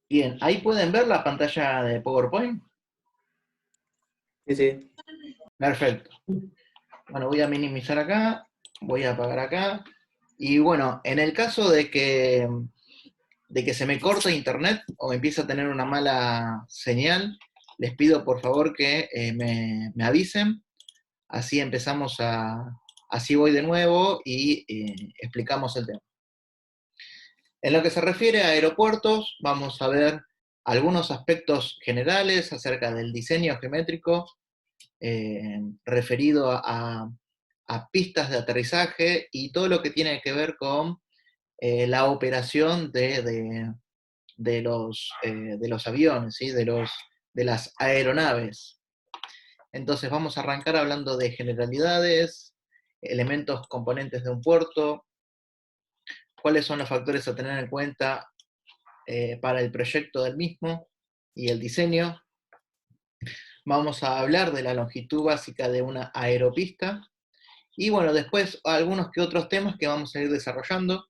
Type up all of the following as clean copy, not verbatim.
Bien, ahí pueden ver la pantalla de PowerPoint. Sí, sí. Perfecto. Bueno, voy a minimizar acá, voy a apagar acá. Y bueno, en el caso de que se me corte internet o empiece a tener una mala señal, les pido por favor que me avisen. Así así voy de nuevo y explicamos el tema. En lo que se refiere a aeropuertos, vamos a ver algunos aspectos generales acerca del diseño geométrico referido a pistas de aterrizaje y todo lo que tiene que ver con la operación de los aviones, ¿sí? De las aeronaves. Entonces vamos a arrancar hablando de generalidades, elementos componentes de un puerto, cuáles son los factores a tener en cuenta para el proyecto del mismo y el diseño. Vamos a hablar de la longitud básica de una aeropista y bueno, después algunos que otros temas que vamos a ir desarrollando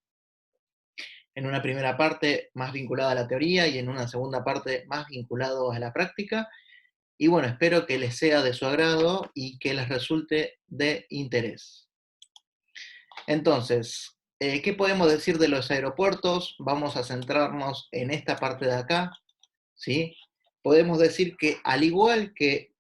en una primera parte más vinculada a la teoría y en una segunda parte más vinculado a la práctica. Y bueno, espero que les sea de su agrado y que les resulte de interés. Entonces, ¿qué podemos decir de los aeropuertos? Vamos a centrarnos en esta parte de acá, ¿sí? Podemos decir que al igual que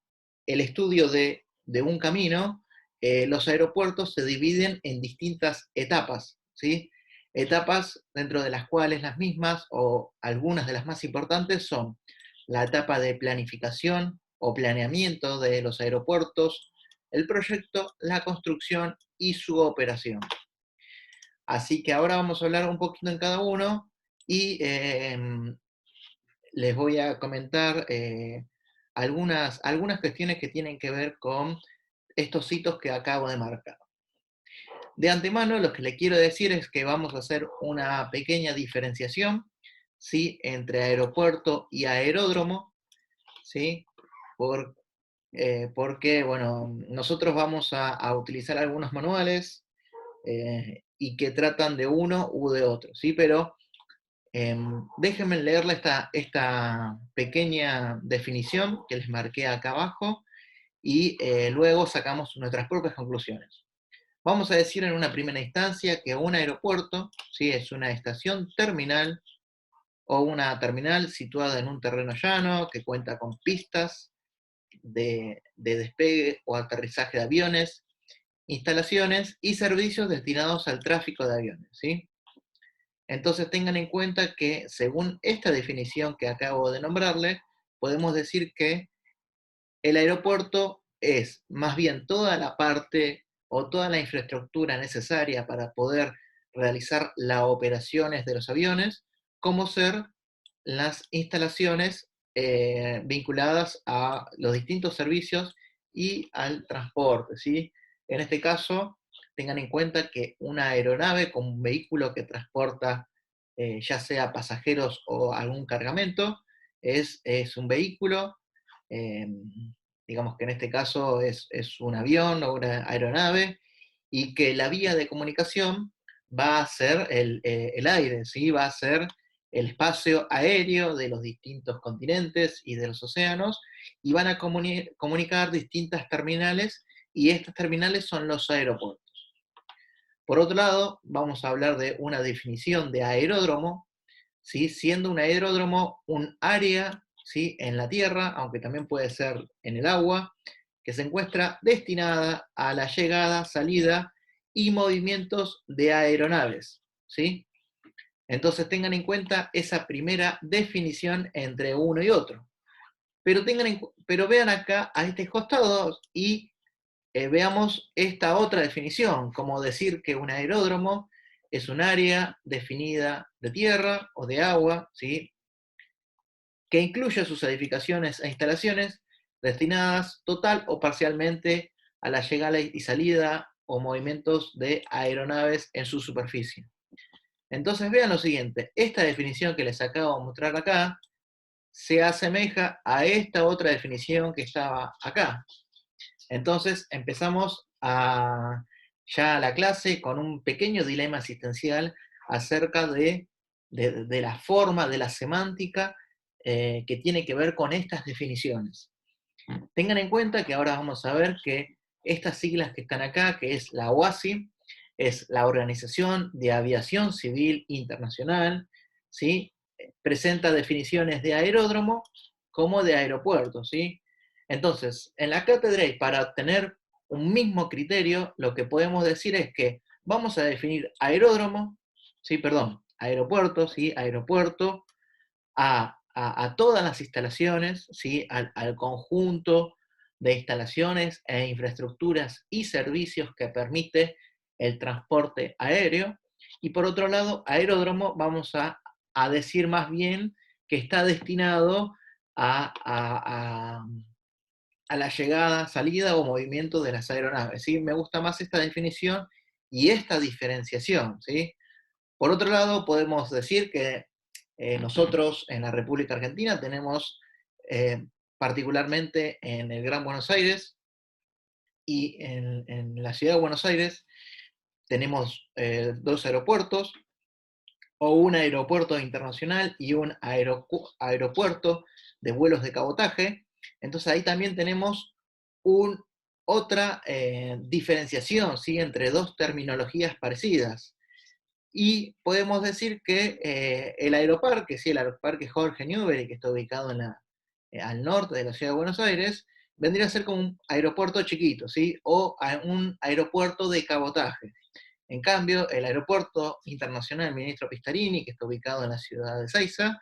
el estudio de un camino, los aeropuertos se dividen en distintas etapas, ¿sí? Etapas dentro de las cuales las mismas, o algunas de las más importantes, son la etapa de planificación o planeamiento de los aeropuertos, el proyecto, la construcción y su operación. Así que ahora vamos a hablar un poquito en cada uno y les voy a comentar algunas cuestiones que tienen que ver con estos hitos que acabo de marcar. De antemano, lo que le quiero decir es que vamos a hacer una pequeña diferenciación, ¿sí? Entre aeropuerto y aeródromo, ¿sí? Por, porque, bueno, nosotros vamos a utilizar algunos manuales y que tratan de uno u de otro, ¿sí? Pero déjenme leerle esta pequeña definición que les marqué acá abajo y luego sacamos nuestras propias conclusiones. Vamos a decir en una primera instancia que un aeropuerto, ¿sí? Es una estación terminal o una terminal situada en un terreno llano que cuenta con pistas de despegue o aterrizaje de aviones, instalaciones y servicios destinados al tráfico de aviones, ¿sí? Entonces tengan en cuenta que según esta definición que acabo de nombrarle, podemos decir que el aeropuerto es más bien toda la parte o toda la infraestructura necesaria para poder realizar las operaciones de los aviones, como ser las instalaciones vinculadas a los distintos servicios y al transporte, ¿sí? En este caso, tengan en cuenta que una aeronave como un vehículo que transporta ya sea pasajeros o algún cargamento, es un vehículo, eh, digamos que en este caso es un avión o una aeronave, y que la vía de comunicación va a ser el aire, ¿sí? Va a ser el espacio aéreo de los distintos continentes y de los océanos, y van a comunicar distintas terminales, y estas terminales son los aeropuertos. Por otro lado, vamos a hablar de una definición de aeródromo, ¿sí? Siendo un aeródromo un área, ¿sí? En la tierra, aunque también puede ser en el agua, que se encuentra destinada a la llegada, salida y movimientos de aeronaves, ¿sí? Entonces tengan en cuenta esa primera definición entre uno y otro. Pero vean acá a este costado y veamos esta otra definición, como decir que un aeródromo es un área definida de tierra o de agua, ¿sí? Que incluye sus edificaciones e instalaciones destinadas total o parcialmente a la llegada y salida o movimientos de aeronaves en su superficie. Entonces vean lo siguiente, esta definición que les acabo de mostrar acá se asemeja a esta otra definición que estaba acá. Entonces empezamos ya la clase con un pequeño dilema existencial acerca de la forma, de la semántica que tiene que ver con estas definiciones. Tengan en cuenta que ahora vamos a ver que estas siglas que están acá, que es la OASI, es la Organización de Aviación Civil Internacional, ¿sí? Presenta definiciones de aeródromo como de aeropuerto, ¿sí? Entonces, en la cátedra, y para obtener un mismo criterio, lo que podemos decir es que vamos a definir aeródromo, ¿sí? Perdón, aeropuerto, ¿sí? Aeropuerto a todas las instalaciones, ¿sí? Al conjunto de instalaciones e infraestructuras y servicios que permite el transporte aéreo. Y por otro lado, aeródromo vamos a decir más bien que está destinado a, a, a, a la llegada, salida o movimiento de las aeronaves. ¿Sí? Me gusta más esta definición y esta diferenciación. ¿Sí? Por otro lado, podemos decir que nosotros en la República Argentina tenemos, particularmente en el Gran Buenos Aires y en la ciudad de Buenos Aires, tenemos dos aeropuertos, o un aeropuerto internacional y un aeropuerto de vuelos de cabotaje. Entonces ahí también tenemos otra diferenciación, ¿sí? Entre dos terminologías parecidas. Y podemos decir que el aeroparque, sí, el aeroparque Jorge Newbery, que está ubicado al norte de la ciudad de Buenos Aires, vendría a ser como un aeropuerto chiquito, ¿sí? O un aeropuerto de cabotaje. En cambio, el aeropuerto internacional Ministro Pistarini, que está ubicado en la ciudad de Ezeiza,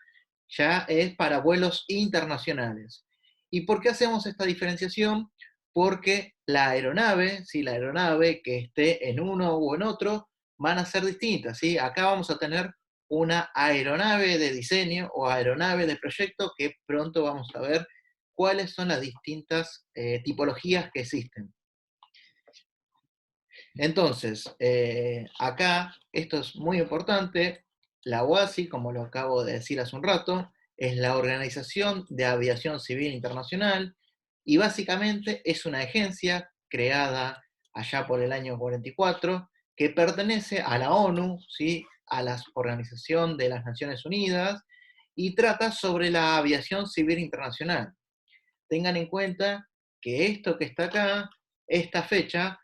ya es para vuelos internacionales. ¿Y por qué hacemos esta diferenciación? Porque la aeronave, ¿sí? La aeronave que esté en uno o en otro, van a ser distintas, ¿sí? Acá vamos a tener una aeronave de diseño o aeronave de proyecto que pronto vamos a ver cuáles son las distintas tipologías que existen. Entonces, acá esto es muy importante, la OASI, como lo acabo de decir hace un rato, es la Organización de Aviación Civil Internacional y básicamente es una agencia creada allá por el año 44 que pertenece a la ONU, ¿sí? A la Organización de las Naciones Unidas y trata sobre la aviación civil internacional. Tengan en cuenta que esto que está acá, esta fecha,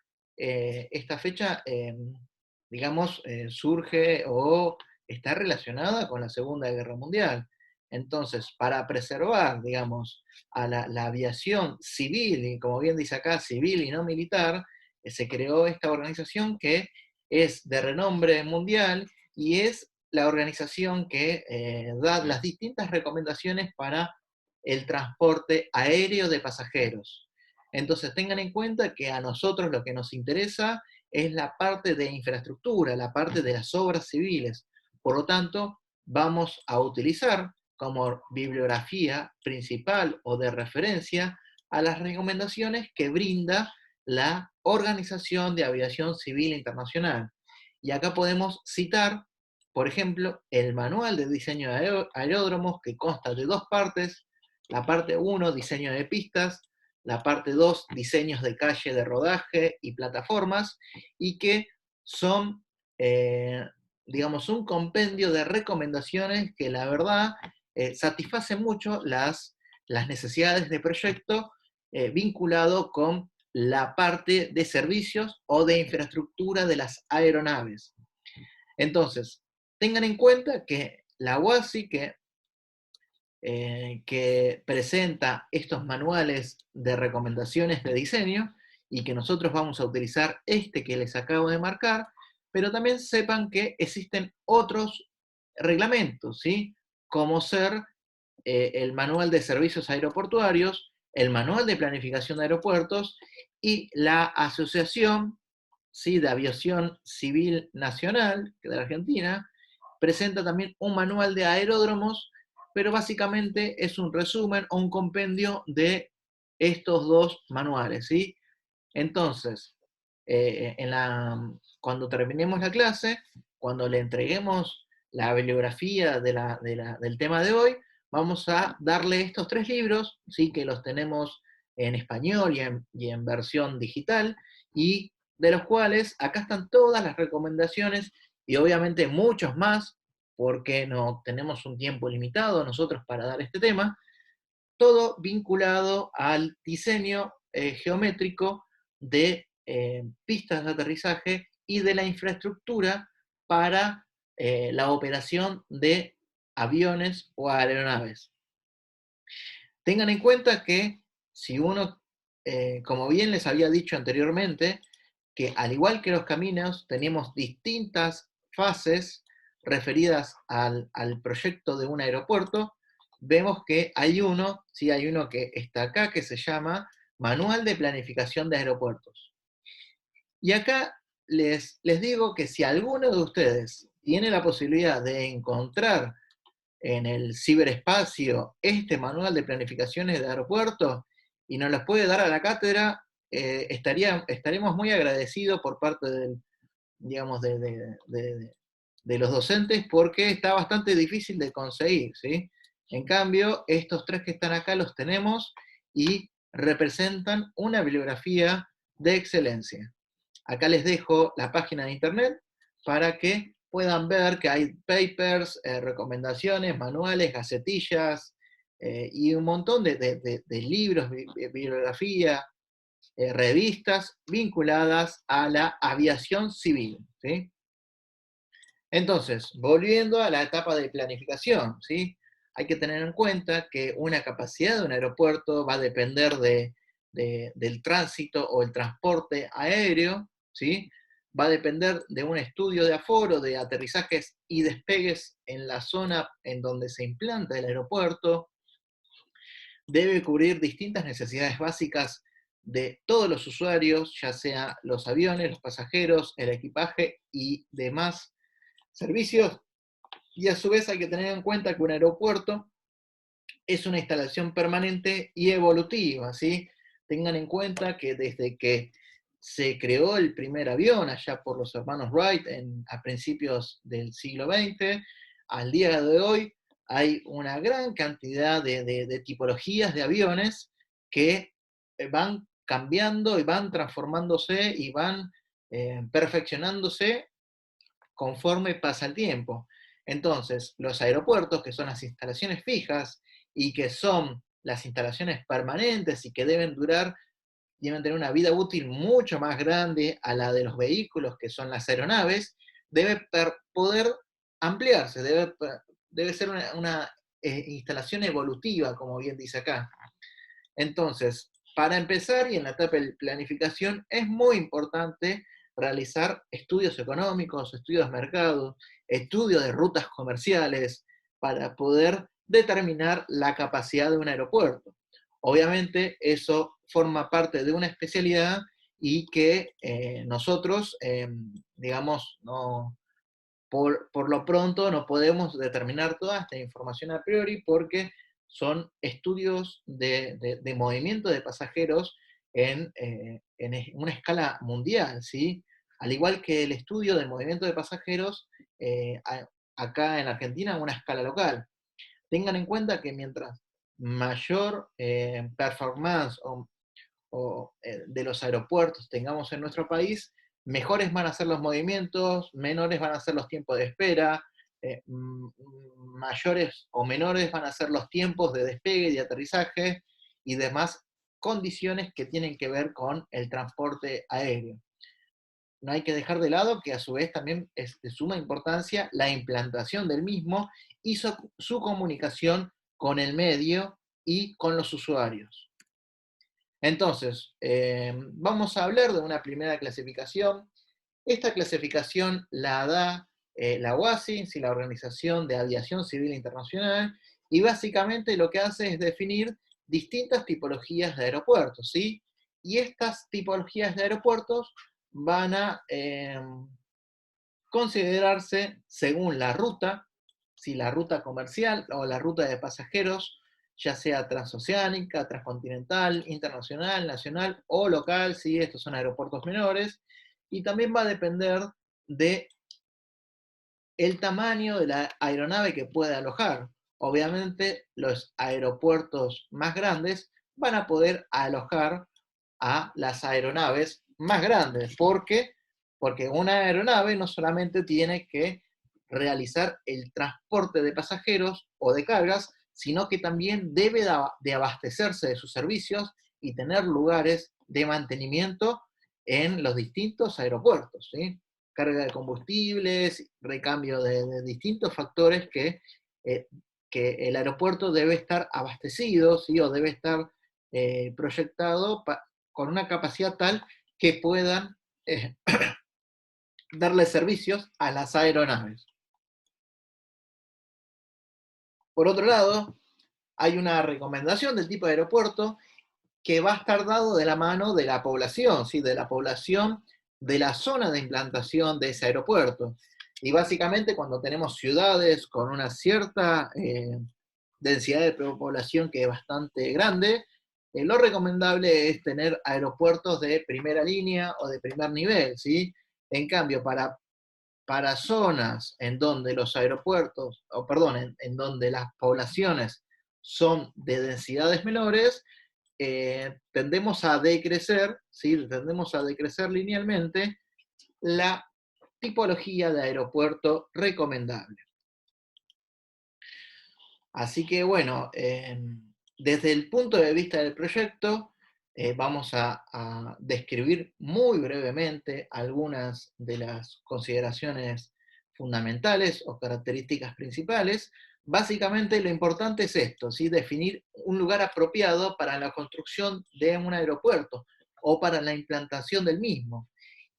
digamos, surge o está relacionada con la Segunda Guerra Mundial. Entonces, para preservar, digamos, a la aviación civil, y como bien dice acá, civil y no militar, se creó esta organización que es de renombre mundial y es la organización que da las distintas recomendaciones para el transporte aéreo de pasajeros. Entonces tengan en cuenta que a nosotros lo que nos interesa es la parte de infraestructura, la parte de las obras civiles. Por lo tanto, vamos a utilizar como bibliografía principal o de referencia a las recomendaciones que brinda la Organización de Aviación Civil Internacional. Y acá podemos citar, por ejemplo, el manual de diseño de aeródromos que consta de dos partes. La parte 1, diseño de pistas, la parte 2, diseños de calle de rodaje y plataformas, y que son, digamos, un compendio de recomendaciones que la verdad satisfacen mucho las necesidades de proyecto vinculado con la parte de servicios o de infraestructura de las aeronaves. Entonces, tengan en cuenta que la UASI, que presenta estos manuales de recomendaciones de diseño y que nosotros vamos a utilizar este que les acabo de marcar, pero también sepan que existen otros reglamentos, ¿sí? Como ser el manual de servicios aeroportuarios, el manual de planificación de aeropuertos y la Asociación, ¿sí? De Aviación Civil Nacional de la Argentina presenta también un manual de aeródromos, pero básicamente es un resumen o un compendio de estos dos manuales, ¿sí? Entonces, cuando terminemos la clase, cuando le entreguemos la bibliografía del tema de hoy, vamos a darle estos tres libros, ¿sí? Que los tenemos en español y en versión digital, y de los cuales acá están todas las recomendaciones y obviamente muchos más porque no tenemos un tiempo limitado nosotros para dar este tema, todo vinculado al diseño geométrico de pistas de aterrizaje y de la infraestructura para la operación de aviones o aeronaves. Tengan en cuenta que si uno, como bien les había dicho anteriormente, que al igual que los caminos, tenemos distintas fases referidas al proyecto de un aeropuerto. Vemos que hay uno, sí, hay uno que está acá, que se llama Manual de Planificación de Aeropuertos. Y acá les digo que si alguno de ustedes tiene la posibilidad de encontrar en el ciberespacio este manual de planificaciones de aeropuertos y nos las puede dar a la cátedra, estaremos muy agradecidos por parte digamos, de los docentes, porque está bastante difícil de conseguir, ¿sí? En cambio, estos tres que están acá los tenemos y representan una bibliografía de excelencia. Acá les dejo la página de internet para que puedan ver que hay papers, recomendaciones, manuales, gacetillas y un montón de libros, bibliografía, revistas vinculadas a la aviación civil, ¿sí? Entonces, volviendo a la etapa de planificación, ¿sí? Hay que tener en cuenta que una capacidad de un aeropuerto va a depender del tránsito o el transporte aéreo, ¿sí? Va a depender de un estudio de aforo, de aterrizajes y despegues en la zona en donde se implanta el aeropuerto. Debe cubrir distintas necesidades básicas de todos los usuarios, ya sea los aviones, los pasajeros, el equipaje y demás servicios. Y a su vez hay que tener en cuenta que un aeropuerto es una instalación permanente y evolutiva, ¿sí? Tengan en cuenta que desde que se creó el primer avión, allá por los hermanos Wright, a principios del siglo XX, al día de hoy hay una gran cantidad de tipologías de aviones que van cambiando y van transformándose y van perfeccionándose conforme pasa el tiempo. Entonces, los aeropuertos, que son las instalaciones fijas y que son las instalaciones permanentes y que deben tener una vida útil mucho más grande a la de los vehículos, que son las aeronaves, debe poder ampliarse, debe ser una instalación evolutiva, como bien dice acá. Entonces, para empezar, y en la etapa de planificación, es muy importante realizar estudios económicos, estudios de mercado, estudios de rutas comerciales, para poder determinar la capacidad de un aeropuerto. Obviamente, eso forma parte de una especialidad y que nosotros, digamos, no, por lo pronto no podemos determinar toda esta información a priori porque son estudios de movimiento de pasajeros en una escala mundial, ¿sí? Al igual que el estudio de movimiento de pasajeros acá en Argentina en una escala local. Tengan en cuenta que mientras mayor performance de los aeropuertos tengamos en nuestro país, mejores van a ser los movimientos, menores van a ser los tiempos de espera, mayores o menores van a ser los tiempos de despegue y de aterrizaje y demás condiciones que tienen que ver con el transporte aéreo. No hay que dejar de lado que a su vez también es de suma importancia la implantación del mismo y su comunicación con el medio y con los usuarios. Entonces, vamos a hablar de una primera clasificación. Esta clasificación la da la OASI, la Organización de Aviación Civil Internacional, y básicamente lo que hace es definir distintas tipologías de aeropuertos, ¿sí? Y estas tipologías de aeropuertos van a considerarse según la ruta, si la ruta comercial o la ruta de pasajeros, ya sea transoceánica, transcontinental, internacional, nacional o local, si estos son aeropuertos menores, y también va a depender de el tamaño de la aeronave que puede alojar. Obviamente, los aeropuertos más grandes van a poder alojar a las aeronaves más grandes. ¿Por qué? Porque una aeronave no solamente tiene que realizar el transporte de pasajeros o de cargas, sino que también debe de abastecerse de sus servicios y tener lugares de mantenimiento en los distintos aeropuertos, ¿sí? Carga de combustibles, recambio de distintos factores eh, que el aeropuerto debe estar abastecido, ¿sí? O debe estar proyectado con una capacidad tal que puedan eh, darle servicios a las aeronaves. Por otro lado, hay una recomendación del tipo de aeropuerto que va a estar dado de la mano de la población, ¿sí? De la población de la zona de implantación de ese aeropuerto. Y básicamente cuando tenemos ciudades con una cierta densidad de población que es bastante grande, lo recomendable es tener aeropuertos de primera línea o de primer nivel, ¿sí? En cambio, para zonas en donde los aeropuertos, o perdón, en donde las poblaciones son de densidades menores, tendemos a decrecer, ¿sí? Tendemos a decrecer linealmente la tipología de aeropuerto recomendable. Así que bueno, desde el punto de vista del proyecto, vamos a describir muy brevemente algunas de las consideraciones fundamentales o características principales. Básicamente lo importante es esto, ¿sí? Definir un lugar apropiado para la construcción de un aeropuerto o para la implantación del mismo.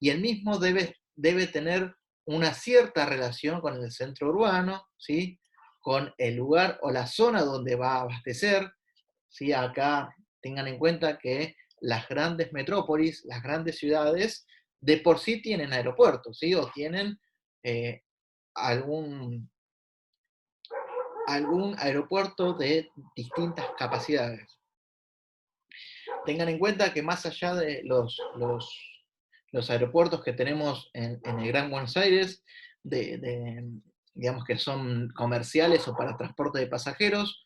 Y el mismo debe tener una cierta relación con el centro urbano, ¿sí? Con el lugar o la zona donde va a abastecer. ¿Sí? Acá tengan en cuenta que las grandes metrópolis, las grandes ciudades, de por sí tienen aeropuertos, ¿sí? O tienen eh, algún, algún aeropuerto de distintas capacidades. Tengan en cuenta que más allá de los aeropuertos que tenemos en el Gran Buenos Aires, digamos que son comerciales o para transporte de pasajeros,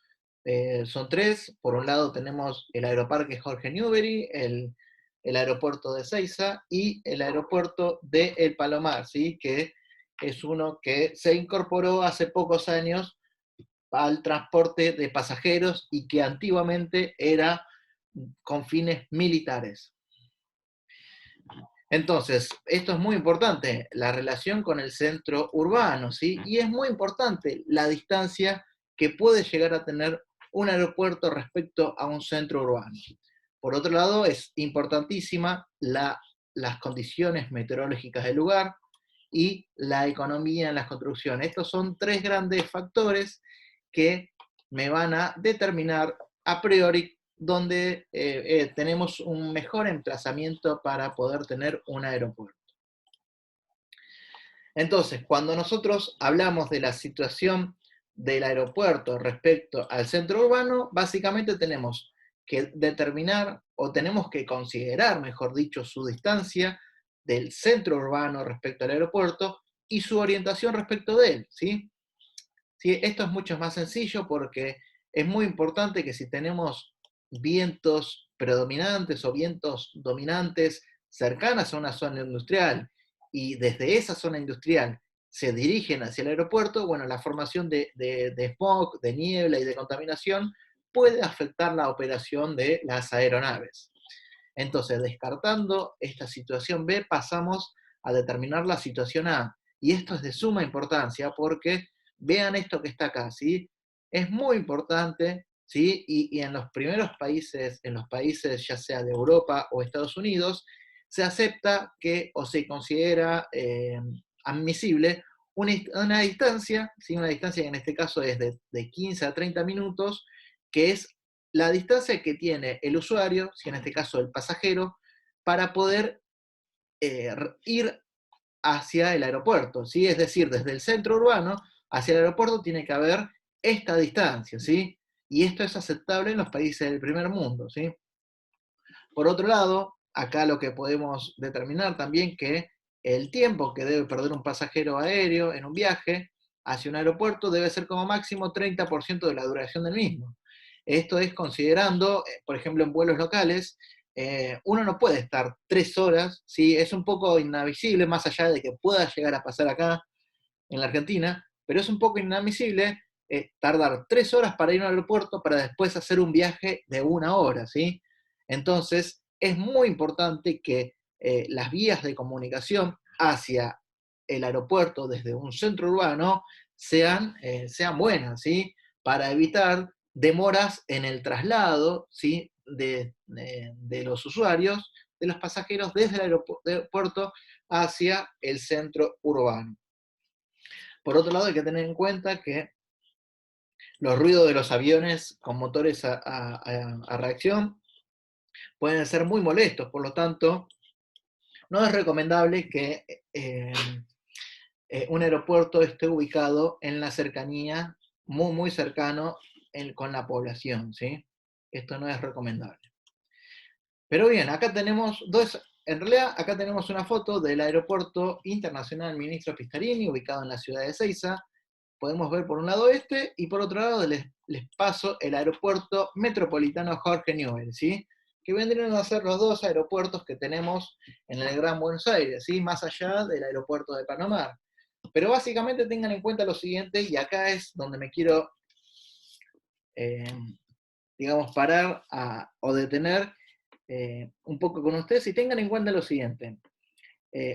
son tres. Por un lado tenemos el Aeroparque Jorge Newbery, el aeropuerto de Ezeiza y el aeropuerto de El Palomar, ¿sí? Que es uno que se incorporó hace pocos años al transporte de pasajeros y que antiguamente era con fines militares. Entonces, esto es muy importante, la relación con el centro urbano, ¿sí? Y es muy importante la distancia que puede llegar a tener un aeropuerto respecto a un centro urbano. Por otro lado, es importantísima las condiciones meteorológicas del lugar y la economía en las construcciones. Estos son tres grandes factores que me van a determinar a priori donde tenemos un mejor emplazamiento para poder tener un aeropuerto. Entonces, cuando nosotros hablamos de la situación del aeropuerto respecto al centro urbano, básicamente tenemos que determinar o tenemos que considerar, mejor dicho, su distancia del centro urbano respecto al aeropuerto y su orientación respecto de él, ¿sí? ¿Sí? Esto es mucho más sencillo porque es muy importante que si tenemos vientos predominantes o vientos dominantes cercanas a una zona industrial y desde esa zona industrial se dirigen hacia el aeropuerto, bueno, la formación de smog, de niebla y de contaminación puede afectar la operación de las aeronaves. Entonces, descartando esta situación B, pasamos a determinar la situación A. Y esto es de suma importancia porque vean esto que está acá, ¿sí? Es muy importante, ¿sí? Y en los primeros países, en los países ya sea de Europa o Estados Unidos, se acepta que o se considera admisible una distancia, ¿sí? Una distancia que en este caso es de 15 a 30 minutos, que es la distancia que tiene el usuario, si en este caso el pasajero, para poder ir hacia el aeropuerto, ¿sí? Es decir, desde el centro urbano hacia el aeropuerto tiene que haber esta distancia, ¿sí? Y esto es aceptable en los países del primer mundo, ¿sí? Por otro lado, acá lo que podemos determinar también que el tiempo que debe perder un pasajero aéreo en un viaje hacia un aeropuerto debe ser como máximo 30% de la duración del mismo. Esto es considerando, por ejemplo, en vuelos locales, uno no puede estar 3 horas, ¿sí? Es un poco inavisible, más allá de que pueda llegar a pasar acá en la Argentina, pero es un poco inadmisible tardar 3 horas para ir al aeropuerto para después hacer un viaje de 1 hora, ¿sí? Entonces, es muy importante que las vías de comunicación hacia el aeropuerto desde un centro urbano sean buenas, ¿sí? Para evitar demoras en el traslado, ¿sí? De los usuarios, de los pasajeros desde el aeropuerto hacia el centro urbano. Por otro lado, hay que tener en cuenta que los ruidos de los aviones con motores a reacción pueden ser muy molestos, por lo tanto, no es recomendable que un aeropuerto esté ubicado en la cercanía, muy, muy cercano con la población, ¿sí? Esto no es recomendable. Pero bien, acá tenemos en realidad acá tenemos una foto del Aeropuerto Internacional Ministro Pistarini, ubicado en la ciudad de Ezeiza. Podemos ver por un lado este, y por otro lado les paso el Aeropuerto Metropolitano Jorge Newbery, ¿sí? Que vendrían a ser los dos aeropuertos que tenemos en el Gran Buenos Aires, ¿sí? Más allá del aeropuerto de Panamá. Pero básicamente tengan en cuenta lo siguiente, y acá es donde me quiero, eh, digamos, parar o detener un poco con ustedes, y tengan en cuenta lo siguiente.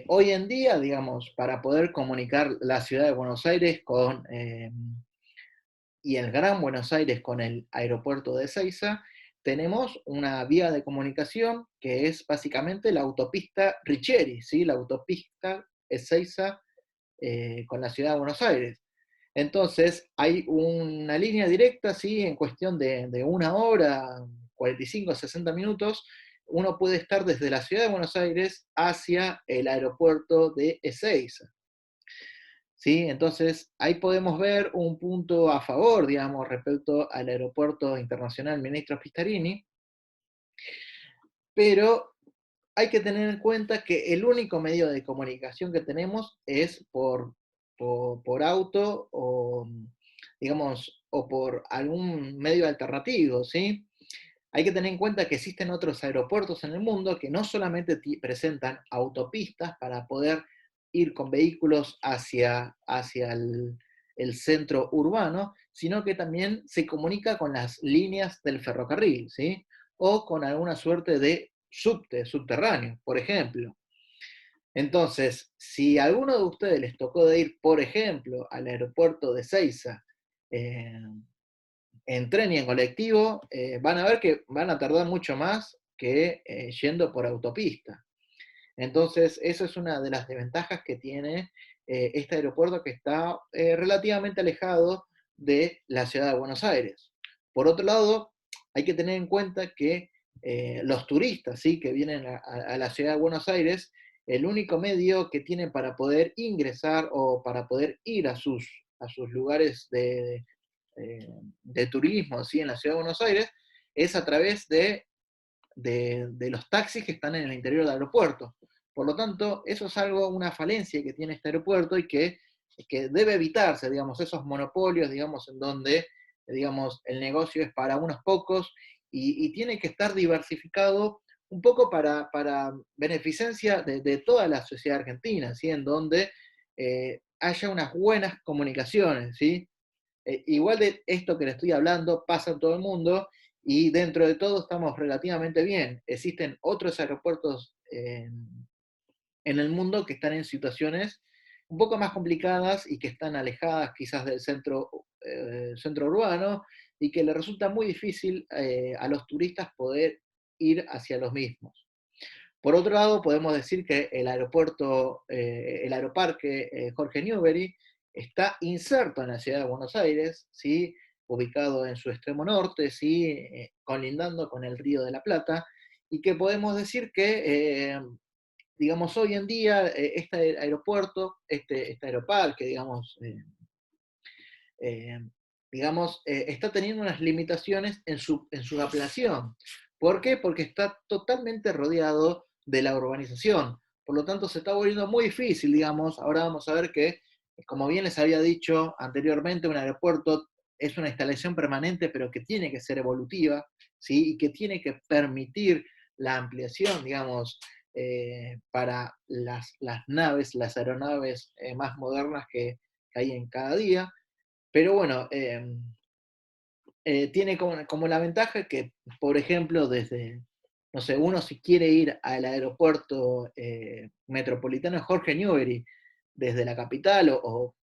Hoy en día, digamos, para poder comunicar la ciudad de Buenos Aires y el Gran Buenos Aires con el aeropuerto de Ezeiza, tenemos una vía de comunicación que es básicamente la autopista Richeri, ¿sí? La autopista Ezeiza con la ciudad de Buenos Aires. Entonces, hay una línea directa, ¿sí? En cuestión de 1 hora, 45, 60 minutos, uno puede estar desde la ciudad de Buenos Aires hacia el aeropuerto de Ezeiza. ¿Sí? Entonces, ahí podemos ver un punto a favor, digamos, respecto al aeropuerto internacional Ministro Pistarini, pero hay que tener en cuenta que el único medio de comunicación que tenemos es por auto o, digamos, o por algún medio alternativo, ¿sí? Hay que tener en cuenta que existen otros aeropuertos en el mundo que no solamente presentan autopistas para poder ir con vehículos hacia el centro urbano, sino que también se comunica con las líneas del ferrocarril, ¿sí? O con alguna suerte de subterráneo, por ejemplo. Entonces, si a alguno de ustedes les tocó de ir, por ejemplo, al aeropuerto de Ezeiza, en tren y en colectivo, van a ver que van a tardar mucho más que yendo por autopista. Entonces, eso es una de las desventajas que tiene este aeropuerto, que está relativamente alejado de la ciudad de Buenos Aires. Por otro lado, hay que tener en cuenta que los turistas, ¿sí? Que vienen a la ciudad de Buenos Aires, el único medio que tienen para poder ingresar o para poder ir a sus lugares de turismo, ¿sí? En la ciudad de Buenos Aires, es a través de los taxis que están en el interior del aeropuerto. Por lo tanto, eso es una falencia que tiene este aeropuerto, y que debe evitarse, digamos, esos monopolios, digamos, en donde, digamos, el negocio es para unos pocos, y tiene que estar diversificado un poco para beneficencia de toda la sociedad argentina, ¿sí? En donde haya unas buenas comunicaciones, ¿sí? Igual de esto que le estoy hablando pasa en todo el mundo, y dentro de todo estamos relativamente bien. Existen otros aeropuertos en el mundo que están en situaciones un poco más complicadas y que están alejadas quizás del centro urbano, y que le resulta muy difícil a los turistas poder ir hacia los mismos. Por otro lado, podemos decir que el aeroparque Jorge Newbery está inserto en la ciudad de Buenos Aires, ¿sí? Ubicado en su extremo norte, ¿sí? Colindando con el Río de la Plata, y que podemos decir que, digamos, hoy en día este aeropuerto, este aeroparque, eh, digamos, está teniendo unas limitaciones en su ampliación. ¿Por qué? Porque está totalmente rodeado de la urbanización. Por lo tanto, se está volviendo muy difícil, digamos. Ahora vamos a ver que, como bien les había dicho anteriormente, un aeropuerto es una instalación permanente, pero que tiene que ser evolutiva, ¿sí? Y que tiene que permitir la ampliación, digamos, para las naves, las aeronaves más modernas que hay en cada día, pero bueno, tiene como la ventaja que, por ejemplo, desde, no sé, uno si quiere ir al aeropuerto metropolitano Jorge Newbery, desde la capital o,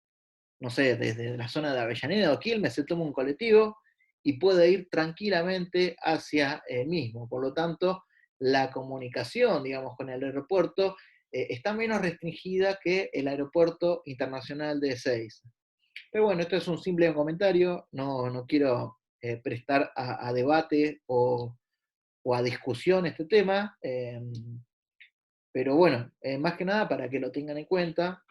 no sé, desde la zona de Avellaneda o Quilmes, se toma un colectivo y puede ir tranquilamente hacia el mismo. Por lo tanto, la comunicación, digamos, con el aeropuerto está menos restringida que el aeropuerto internacional de Ezeiza. Pero bueno, esto es un simple comentario, no quiero prestar a debate o a discusión este tema, pero bueno, más que nada para que lo tengan en cuenta.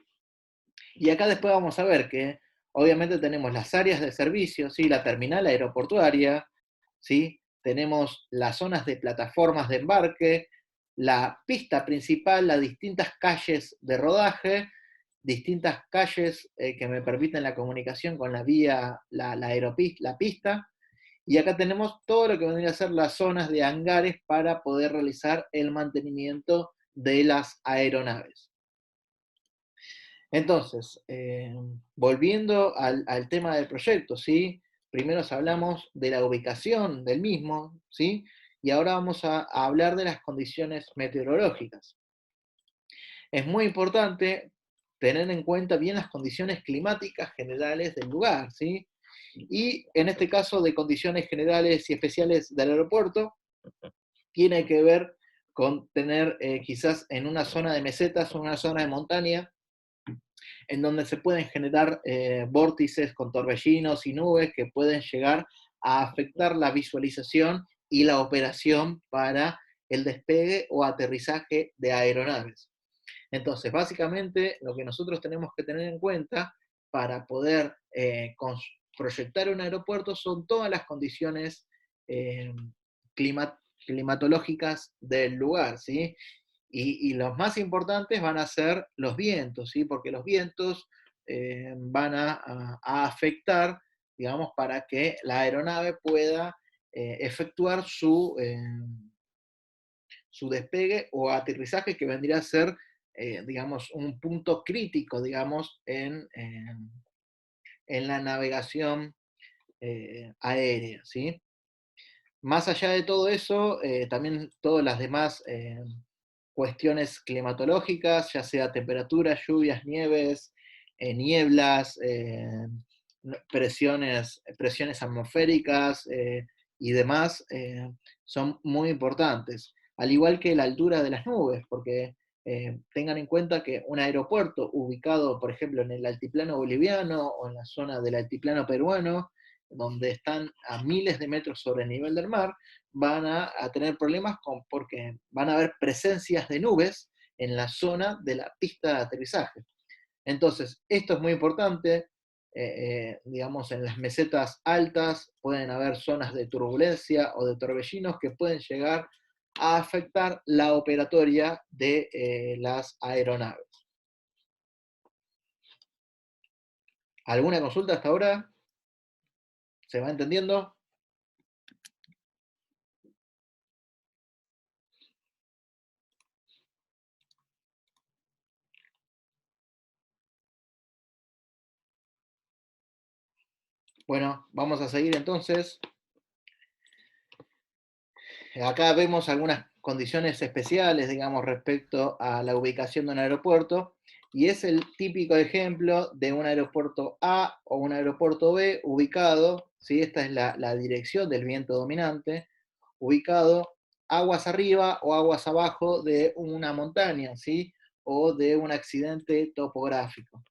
Y acá después vamos a ver que obviamente tenemos las áreas de servicio, ¿sí? La terminal aeroportuaria, ¿sí? Tenemos las zonas de plataformas de embarque, la pista principal, las distintas calles de rodaje, distintas calles que me permiten la comunicación con la vía, la pista, y acá tenemos todo lo que vendría a ser las zonas de hangares para poder realizar el mantenimiento de las aeronaves. Entonces, volviendo al tema del proyecto, ¿sí? Primero hablamos de la ubicación del mismo, ¿sí? Y ahora vamos a hablar de las condiciones meteorológicas. Es muy importante tener en cuenta bien las condiciones climáticas generales del lugar, ¿sí? Y en este caso de condiciones generales y especiales del aeropuerto, tiene que ver con tener quizás en una zona de mesetas o una zona de montaña, en donde se pueden generar vórtices con torbellinos y nubes que pueden llegar a afectar la visualización y la operación para el despegue o aterrizaje de aeronaves. Entonces, básicamente, lo que nosotros tenemos que tener en cuenta para poder proyectar un aeropuerto son todas las condiciones eh, climatológicas del lugar, ¿sí? Y los más importantes van a ser los vientos, ¿sí? Porque los vientos van a afectar, digamos, para que la aeronave pueda efectuar su despegue o aterrizaje, que vendría a ser, digamos, un punto crítico, digamos, en la navegación aérea, ¿sí? Más allá de todo eso, también todas las demás cuestiones climatológicas, ya sea temperaturas, lluvias, nieves, nieblas, presiones atmosféricas y demás, son muy importantes. Al igual que la altura de las nubes, porque tengan en cuenta que un aeropuerto ubicado, por ejemplo, en el altiplano boliviano o en la zona del altiplano peruano, donde están a miles de metros sobre el nivel del mar, van a tener problemas porque van a haber presencias de nubes en la zona de la pista de aterrizaje. Entonces, esto es muy importante. Digamos, en las mesetas altas pueden haber zonas de turbulencia o de torbellinos que pueden llegar a afectar la operatoria de las aeronaves. ¿Alguna consulta hasta ahora? ¿Se va entendiendo? Bueno, vamos a seguir entonces. Acá vemos algunas condiciones especiales, digamos, respecto a la ubicación de un aeropuerto, y es el típico ejemplo de un aeropuerto A o un aeropuerto B ubicado, ¿sí? Esta es la dirección del viento dominante, ubicado aguas arriba o aguas abajo de una montaña, ¿sí? O de un accidente topográfico.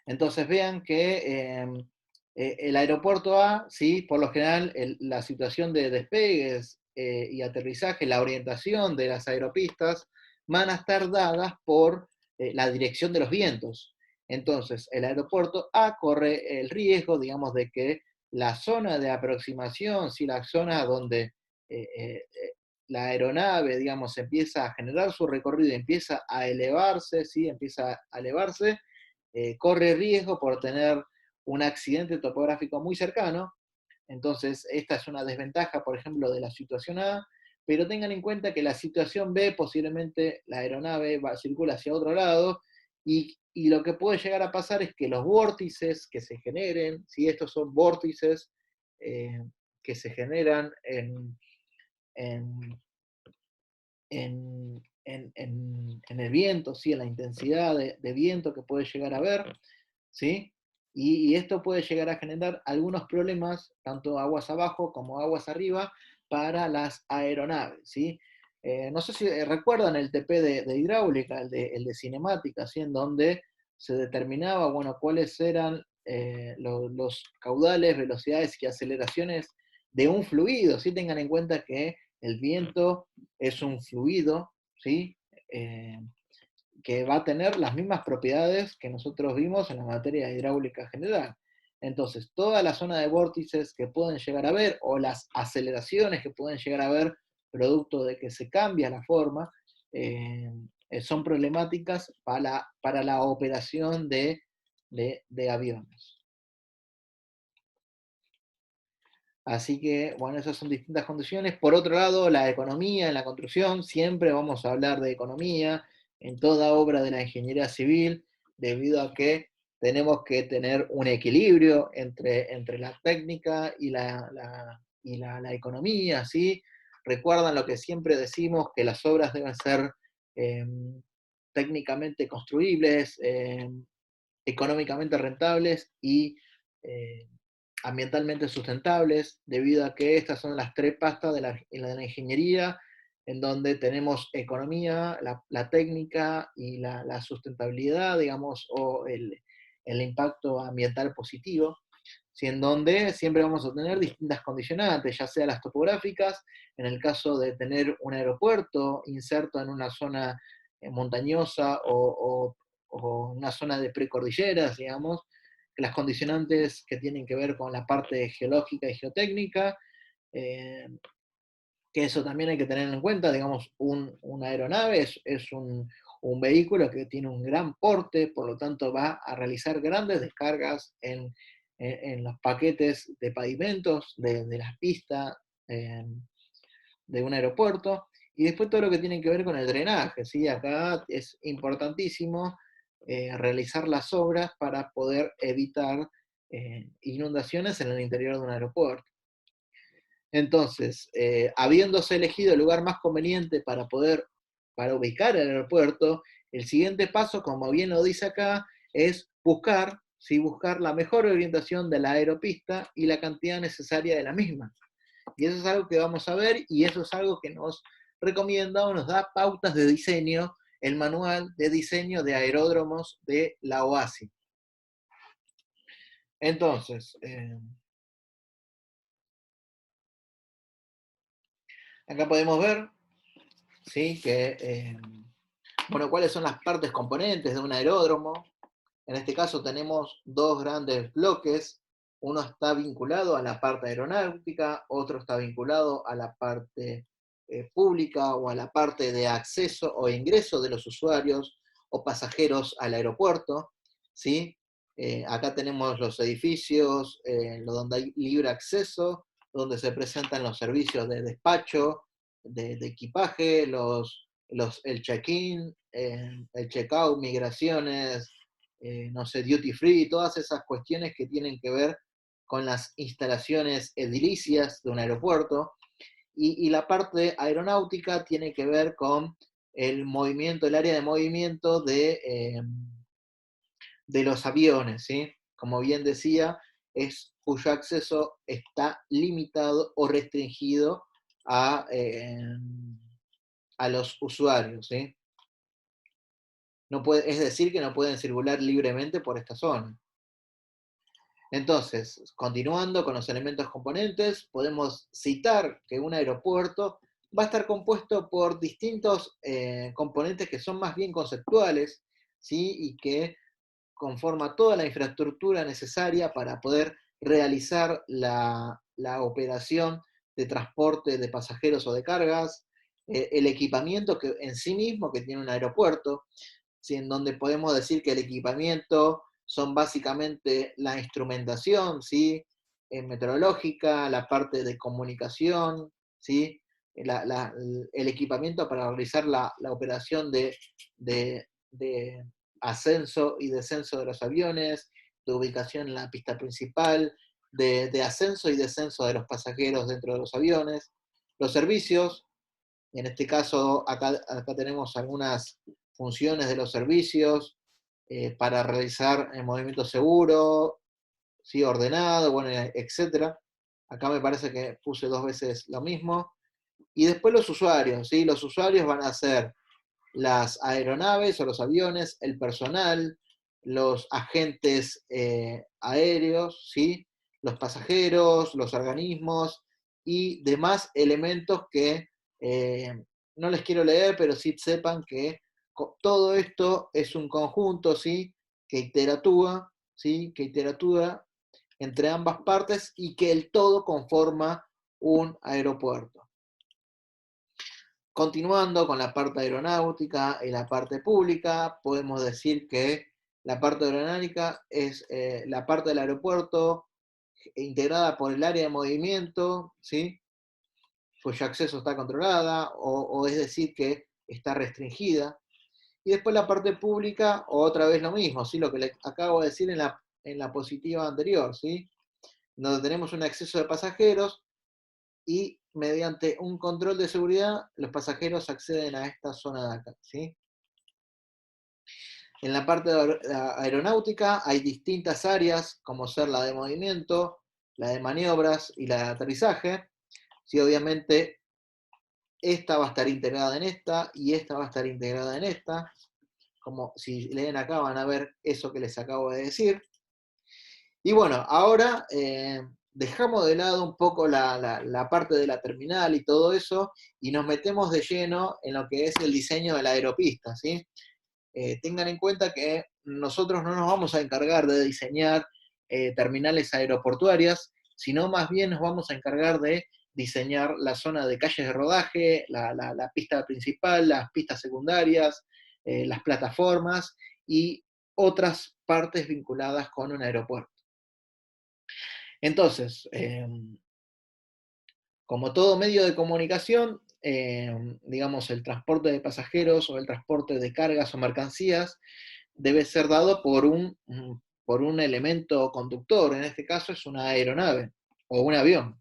Entonces vean que el aeropuerto A, ¿sí? Por lo general, la situación de despegues y aterrizaje, la orientación de las aeropistas, van a estar dadas por la dirección de los vientos. Entonces, el aeropuerto A corre el riesgo, digamos, de que la zona de aproximación, ¿sí? La zona donde eh, eh, la aeronave, digamos, empieza a generar su recorrido, empieza a elevarse, ¿sí? Empieza a elevarse, corre riesgo por tener un accidente topográfico muy cercano. Entonces, esta es una desventaja, por ejemplo, de la situación A, pero tengan en cuenta que la situación B, posiblemente la aeronave circula hacia otro lado y y lo que puede llegar a pasar es que los vórtices que se generen, si estos son vórtices que se generan en, en el viento, ¿sí? En la intensidad de viento que puede llegar a haber, ¿sí? Y esto puede llegar a generar algunos problemas, tanto aguas abajo como aguas arriba, para las aeronaves, ¿sí? No sé si recuerdan el TP de hidráulica, el de cinemática, ¿sí? En donde se determinaba, bueno, cuáles eran los caudales, velocidades y aceleraciones de un fluido, ¿sí? Tengan en cuenta que el viento es un fluido, ¿sí? Que va a tener las mismas propiedades que nosotros vimos en la materia de hidráulica general. Entonces, toda la zona de vórtices que pueden llegar a haber, o las aceleraciones que pueden llegar a haber, producto de que se cambia la forma, son problemáticas para la operación de aviones. Así que, bueno, esas son distintas condiciones. Por otro lado, la economía en la construcción, siempre vamos a hablar de economía en toda obra de la ingeniería civil, debido a que tenemos que tener un equilibrio entre la técnica y la economía, ¿sí? Recuerdan lo que siempre decimos, que las obras deben ser eh, técnicamente construibles, económicamente rentables y eh, ambientalmente sustentables, debido a que estas son las tres pastas de la ingeniería, en donde tenemos economía, la técnica y la sustentabilidad, digamos, o el impacto ambiental positivo, ¿sí? En donde siempre vamos a tener distintas condicionantes, ya sea las topográficas, en el caso de tener un aeropuerto inserto en una zona montañosa o una zona de precordilleras, digamos, las condicionantes que tienen que ver con la parte geológica y geotécnica, eh, que eso también hay que tener en cuenta, digamos, una aeronave es un vehículo que tiene un gran porte, por lo tanto va a realizar grandes descargas en los paquetes de pavimentos de las pistas de un aeropuerto, y después todo lo que tiene que ver con el drenaje, ¿sí? Acá es importantísimo realizar las obras para poder evitar inundaciones en el interior de un aeropuerto. Entonces, habiéndose elegido el lugar más conveniente para ubicar el aeropuerto, el siguiente paso, como bien lo dice acá, es buscar, ¿sí? Buscar la mejor orientación de la aeropista y la cantidad necesaria de la misma. Y eso es algo que vamos a ver, y eso es algo que nos recomienda o nos da pautas de diseño el manual de diseño de aeródromos de la OASI. Entonces, acá podemos ver, ¿sí? Que, bueno, cuáles son las partes componentes de un aeródromo. En este caso tenemos dos grandes bloques. Uno está vinculado a la parte aeronáutica, otro está vinculado a la parte pública o a la parte de acceso o ingreso de los usuarios o pasajeros al aeropuerto, ¿sí? Acá tenemos los edificios, donde hay libre acceso, donde se presentan los servicios de despacho, de equipaje, el check-in, el check-out, migraciones, no sé, duty free, todas esas cuestiones que tienen que ver con las instalaciones edilicias de un aeropuerto. Y la parte aeronáutica tiene que ver con el movimiento, el área de movimiento de los aviones, ¿sí? Como bien decía, cuyo acceso está limitado o restringido a los usuarios, ¿sí? No puede, es decir, que no pueden circular libremente por esta zona. Entonces, continuando con los elementos componentes, podemos citar que un aeropuerto va a estar compuesto por distintos componentes que son más bien conceptuales, ¿sí? Y que conforma toda la infraestructura necesaria para poder realizar la operación de transporte de pasajeros o de cargas, el equipamiento que, en sí mismo que tiene un aeropuerto, ¿sí? En donde podemos decir que el equipamiento son básicamente la instrumentación, ¿sí? Meteorológica, la parte de comunicación, ¿sí? El equipamiento para realizar la operación de ascenso y descenso de los aviones, de ubicación en la pista principal, de ascenso y descenso de los pasajeros dentro de los aviones, los servicios, en este caso acá tenemos algunas funciones de los servicios para realizar el movimiento seguro, ¿sí? Ordenado, bueno, etcétera. Acá me parece que puse 2 veces lo mismo. Y después los usuarios, ¿sí? Los usuarios van a ser las aeronaves o los aviones, el personal, los agentes aéreos, ¿sí? Los pasajeros, los organismos y demás elementos que no les quiero leer, pero sí sepan que todo esto es un conjunto, ¿sí? ¿Sí? Que interactúa entre ambas partes y que el todo conforma un aeropuerto. Continuando con la parte aeronáutica y la parte pública, podemos decir que la parte aeronáutica es la parte del aeropuerto integrada por el área de movimiento, ¿sí? Cuyo acceso está controlada, o es decir, que está restringida. Y después la parte pública, otra vez lo mismo, ¿sí? Lo que le acabo de decir en la positiva anterior, ¿sí? Donde tenemos un exceso de pasajeros, y mediante un control de seguridad los pasajeros acceden a esta zona de acá, ¿sí? En la parte de aeronáutica hay distintas áreas, como ser la de movimiento, la de maniobras y la de aterrizaje. Sí, obviamente esta va a estar integrada en esta y esta va a estar integrada en esta. Como si leen acá van a ver eso que les acabo de decir. Y bueno, ahora dejamos de lado un poco la parte de la terminal y todo eso, y nos metemos de lleno en lo que es el diseño de la aeropista, ¿sí? Tengan en cuenta que nosotros no nos vamos a encargar de diseñar terminales aeroportuarias, sino más bien nos vamos a encargar de diseñar la zona de calles de rodaje, la pista principal, las pistas secundarias, las plataformas y otras partes vinculadas con un aeropuerto. Entonces, como todo medio de comunicación, digamos, el transporte de pasajeros o el transporte de cargas o mercancías debe ser dado por un elemento conductor, en este caso es una aeronave o un avión.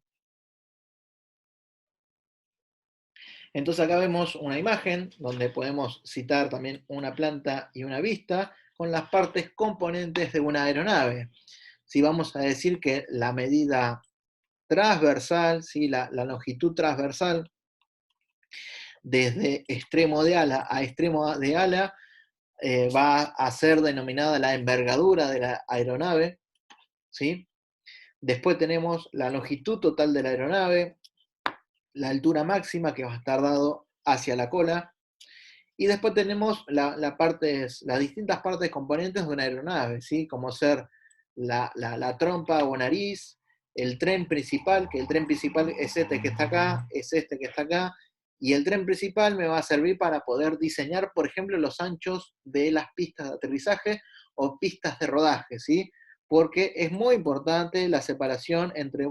Entonces acá vemos una imagen donde podemos citar también una planta y una vista con las partes componentes de una aeronave. Si vamos a decir que la medida transversal, ¿sí? La longitud transversal desde extremo de ala a extremo de ala va a ser denominada la envergadura de la aeronave, ¿sí? Después tenemos la longitud total de la aeronave, la altura máxima que va a estar dado hacia la cola, y después tenemos las distintas partes componentes de una aeronave, ¿sí? Como ser la trompa o nariz, el tren principal, que el tren principal es este que está acá, es este que está acá, y el tren principal me va a servir para poder diseñar, por ejemplo, los anchos de las pistas de aterrizaje o pistas de rodaje, ¿sí? Porque es muy importante la separación entre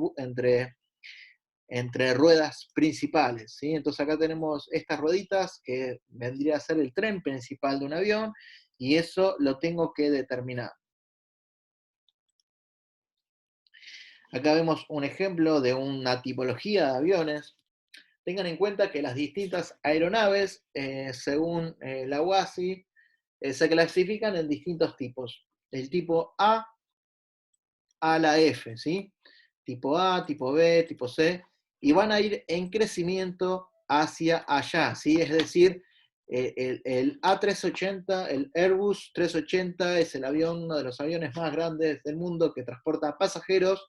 ruedas principales, ¿sí? Entonces acá tenemos estas rueditas que vendría a ser el tren principal de un avión y eso lo tengo que determinar. Acá vemos un ejemplo de una tipología de aviones. Tengan en cuenta que las distintas aeronaves, según la UASI, se clasifican en distintos tipos. El tipo A la F, ¿sí? Tipo A, tipo B, tipo C, y van a ir en crecimiento hacia allá, ¿sí? Es decir, el A380, el Airbus 380 es el avión, uno de los aviones más grandes del mundo que transporta pasajeros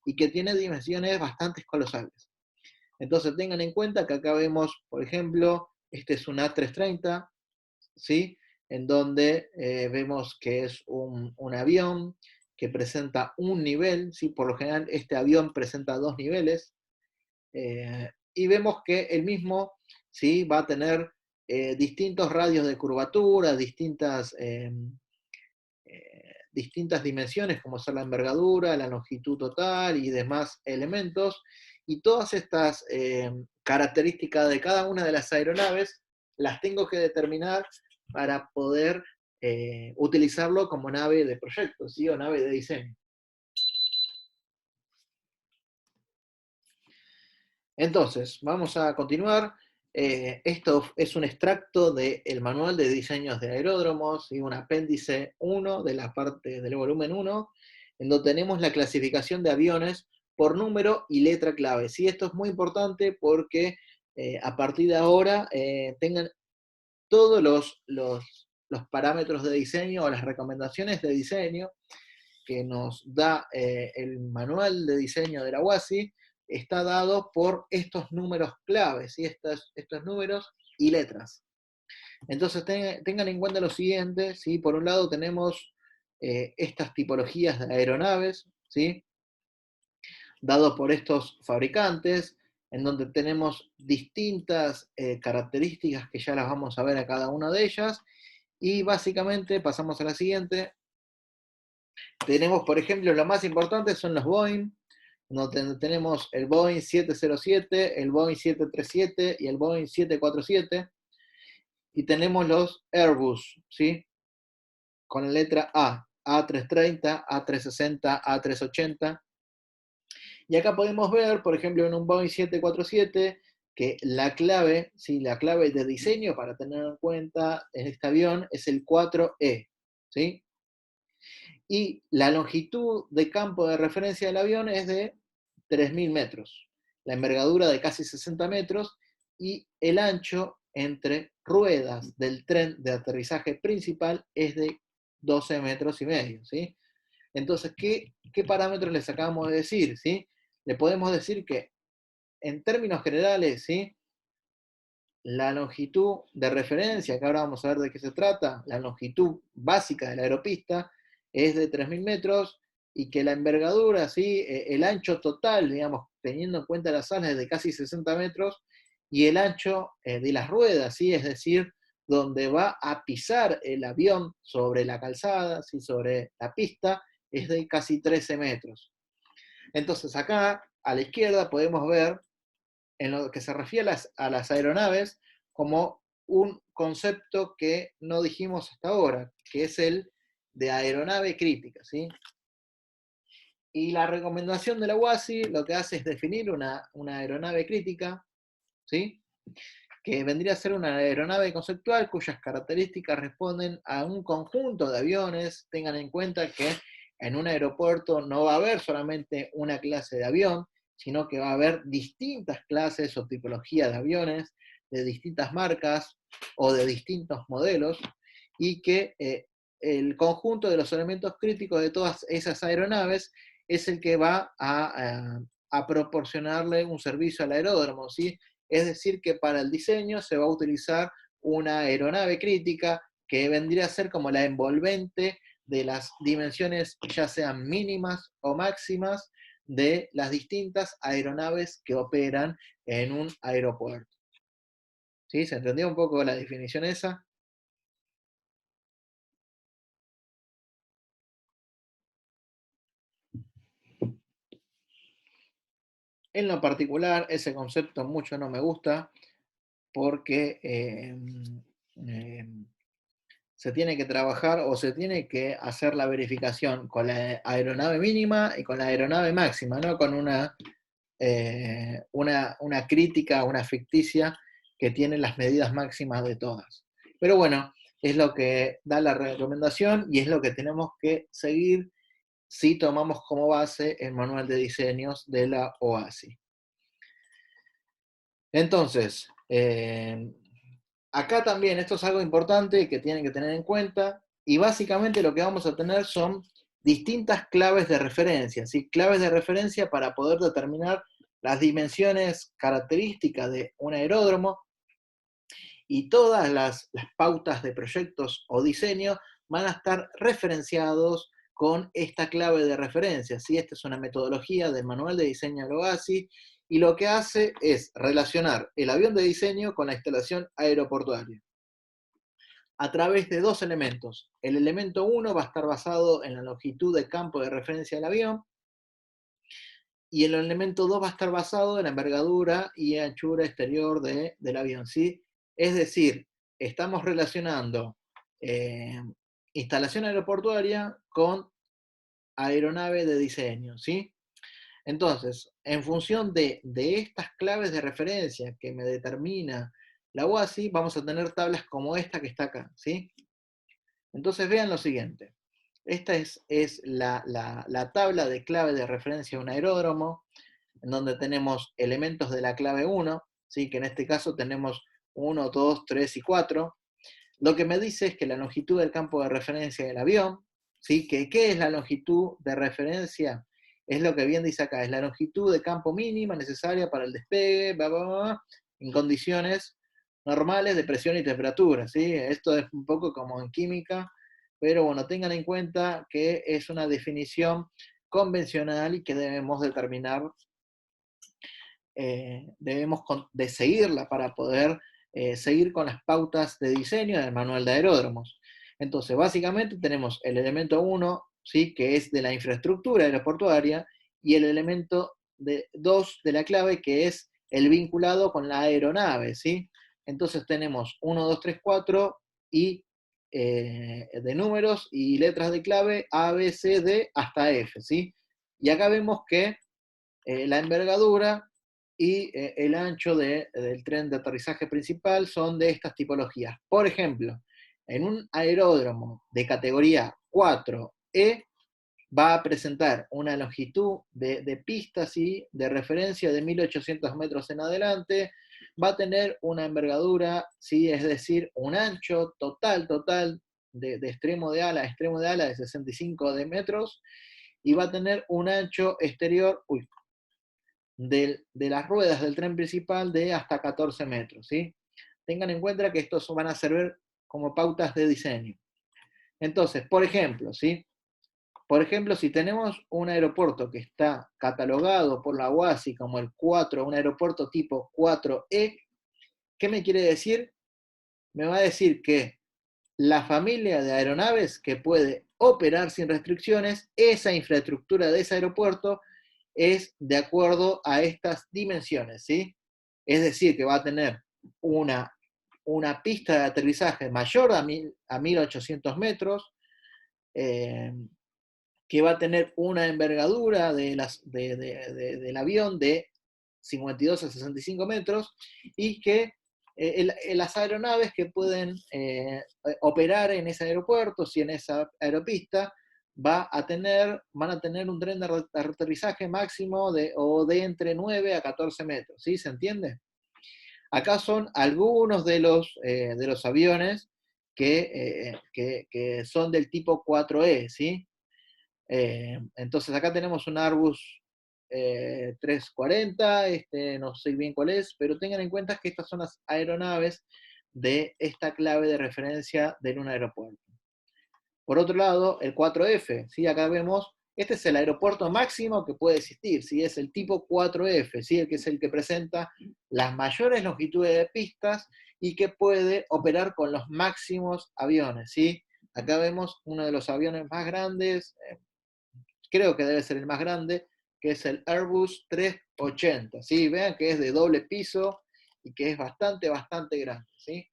y que tiene dimensiones bastante colosales. Entonces tengan en cuenta que acá vemos, por ejemplo, este es un A330, ¿sí? En donde vemos que es un avión que presenta un nivel, ¿sí? Por lo general este avión presenta 2 niveles, y vemos que el mismo, ¿sí? Va a tener distintos radios de curvatura, distintas dimensiones, como son la envergadura, la longitud total y demás elementos, y todas estas características de cada una de las aeronaves las tengo que determinar para poder utilizarlo como nave de proyecto, ¿sí? O nave de diseño. Entonces, vamos a continuar. Esto es un extracto del manual de diseños de aeródromos y un apéndice 1 de la parte del volumen 1, en donde tenemos la clasificación de aviones por número y letra clave. ¿Sí? Esto es muy importante porque a partir de ahora tengan todos los parámetros de diseño o las recomendaciones de diseño que nos da el manual de diseño de la UASI, está dado por estos números claves, ¿sí? estos números y letras. Entonces tengan en cuenta lo siguiente, ¿sí? Por un lado tenemos estas tipologías de aeronaves, ¿sí? Dados por estos fabricantes, en donde tenemos distintas características que ya las vamos a ver a cada una de ellas, y básicamente pasamos a la siguiente. Tenemos, por ejemplo, lo más importante son los Boeing, donde tenemos el Boeing 707, el Boeing 737 y el Boeing 747. Y tenemos los Airbus, ¿sí? Con la letra A, A330, A360, A380. Y acá podemos ver, por ejemplo, en un Boeing 747, que la clave, ¿sí? La clave de diseño para tener en cuenta en este avión es el 4E, ¿sí? Y la longitud de campo de referencia del avión es de 3.000 metros, la envergadura de casi 60 metros y el ancho entre ruedas del tren de aterrizaje principal es de 12 metros y medio, ¿sí? Entonces, ¿qué parámetros les acabamos de decir? ¿Sí? Le podemos decir que, en términos generales, ¿sí? La longitud de referencia, que ahora vamos a ver de qué se trata, la longitud básica de la aeropista es de 3.000 metros y que la envergadura, ¿sí? El ancho total, digamos, teniendo en cuenta las alas, es de casi 60 metros y el ancho de las ruedas, ¿sí? Es decir, donde va a pisar el avión sobre la calzada, ¿sí? Sobre la pista, es de casi 13 metros. Entonces acá, a la izquierda, podemos ver en lo que se refiere a las aeronaves como un concepto que no dijimos hasta ahora, que es el de aeronave crítica, ¿sí? Y la recomendación de la UASI lo que hace es definir una aeronave crítica, ¿sí? Que vendría a ser una aeronave conceptual cuyas características responden a un conjunto de aviones. Tengan en cuenta que en un aeropuerto no va a haber solamente una clase de avión, sino que va a haber distintas clases o tipologías de aviones de distintas marcas o de distintos modelos, y que el conjunto de los elementos críticos de todas esas aeronaves es el que va a proporcionarle un servicio al aeródromo, ¿sí? Es decir, que para el diseño se va a utilizar una aeronave crítica que vendría a ser como la envolvente de las dimensiones, ya sean mínimas o máximas, de las distintas aeronaves que operan en un aeropuerto. ¿Sí? ¿Se entendió un poco la definición esa? En lo particular, ese concepto mucho no me gusta porque eh, se tiene que trabajar o se tiene que hacer la verificación con la aeronave mínima y con la aeronave máxima, no con una crítica, una ficticia que tiene las medidas máximas de todas. Pero bueno, es lo que da la recomendación y es lo que tenemos que seguir si tomamos como base el manual de diseños de la OASI. Entonces, acá también esto es algo importante que tienen que tener en cuenta, y básicamente lo que vamos a tener son distintas claves de referencia, ¿sí? Claves de referencia para poder determinar las dimensiones características de un aeródromo, y todas las pautas de proyectos o diseño van a estar referenciados con esta clave de referencia, ¿sí? Esta es una metodología del manual de diseño de OASI, y lo que hace es relacionar el avión de diseño con la instalación aeroportuaria a través de dos elementos. El elemento 1 va a estar basado en la longitud de campo de referencia del avión, y el elemento 2 va a estar basado en la envergadura y anchura exterior del avión, ¿sí? Es decir, estamos relacionando instalación aeroportuaria con aeronave de diseño, ¿sí? Entonces, en función de estas claves de referencia que me determina la UASI, vamos a tener tablas como esta que está acá, ¿sí? Entonces vean lo siguiente. Esta es la tabla de clave de referencia de un aeródromo, en donde tenemos elementos de la clave 1, ¿sí? Que en este caso tenemos 1, 2, 3 y 4. Lo que me dice es que la longitud del campo de referencia del avión, ¿sí? ¿Qué es la longitud de referencia? Es lo que bien dice acá, es la longitud de campo mínima necesaria para el despegue, bla, bla, bla, en condiciones normales de presión y temperatura, ¿sí? Esto es un poco como en química, pero bueno, tengan en cuenta que es una definición convencional y que debemos determinar, debemos de seguirla para poder seguir con las pautas de diseño del manual de aeródromos. Entonces, básicamente tenemos el elemento 1, ¿sí? Que es de la infraestructura aeroportuaria, y el elemento 2 de la clave, que es el vinculado con la aeronave, ¿sí? Entonces tenemos 1, 2, 3, 4 y de números y letras de clave A, B, C, D hasta F, ¿sí? Y acá vemos que la envergadura y el ancho del tren de aterrizaje principal son de estas tipologías. Por ejemplo, en un aeródromo de categoría 4E va a presentar una longitud de pista, ¿sí? De referencia de 1800 metros en adelante, va a tener una envergadura, ¿sí? Es decir, un ancho total de extremo de ala a extremo de ala de 65 de metros, y va a tener un ancho exterior, de las ruedas del tren principal de hasta 14 metros, ¿sí? Tengan en cuenta que estos van a servir como pautas de diseño. Entonces, por ejemplo, ¿sí? Por ejemplo, si tenemos un aeropuerto que está catalogado por la UASI como el 4, un aeropuerto tipo 4E, ¿qué me quiere decir? Me va a decir que la familia de aeronaves que puede operar sin restricciones, esa infraestructura de ese aeropuerto es de acuerdo a estas dimensiones, ¿sí? Es decir, que va a tener una, una pista de aterrizaje mayor a 1800 metros, eh, que va a tener una envergadura del avión de 52 a 65 metros, y que las aeronaves que pueden operar en ese aeropuerto, si en esa aeropista, van a tener un tren de aterrizaje máximo de entre 9 a 14 metros, ¿sí? ¿Se entiende? Acá son algunos de los aviones que son del tipo 4E, ¿sí? Entonces acá tenemos un Airbus 340, no sé bien cuál es, pero tengan en cuenta que estas son las aeronaves de esta clave de referencia de un aeropuerto. Por otro lado, el 4F, ¿sí? Acá vemos, este es el aeropuerto máximo que puede existir, ¿sí? Es el tipo 4F, ¿sí? El que es el que presenta las mayores longitudes de pistas y que puede operar con los máximos aviones, ¿sí? Acá vemos uno de los aviones más grandes, creo que debe ser el más grande, que es el Airbus 380, ¿sí? Vean que es de doble piso y que es bastante grande, ¿sí?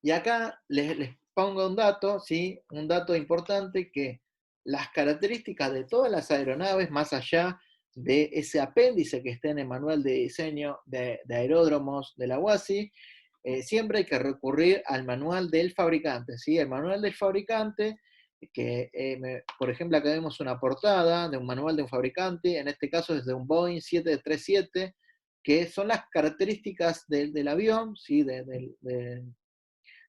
Y acá les pongo un dato, ¿sí? Un dato importante, que las características de todas las aeronaves, más allá de ese apéndice que está en el manual de diseño de aeródromos de la UASI, siempre hay que recurrir al manual del fabricante, ¿sí? El manual del fabricante, que por ejemplo acá vemos una portada de un manual de un fabricante, en este caso es de un Boeing 737, que son las características del avión, ¿sí? De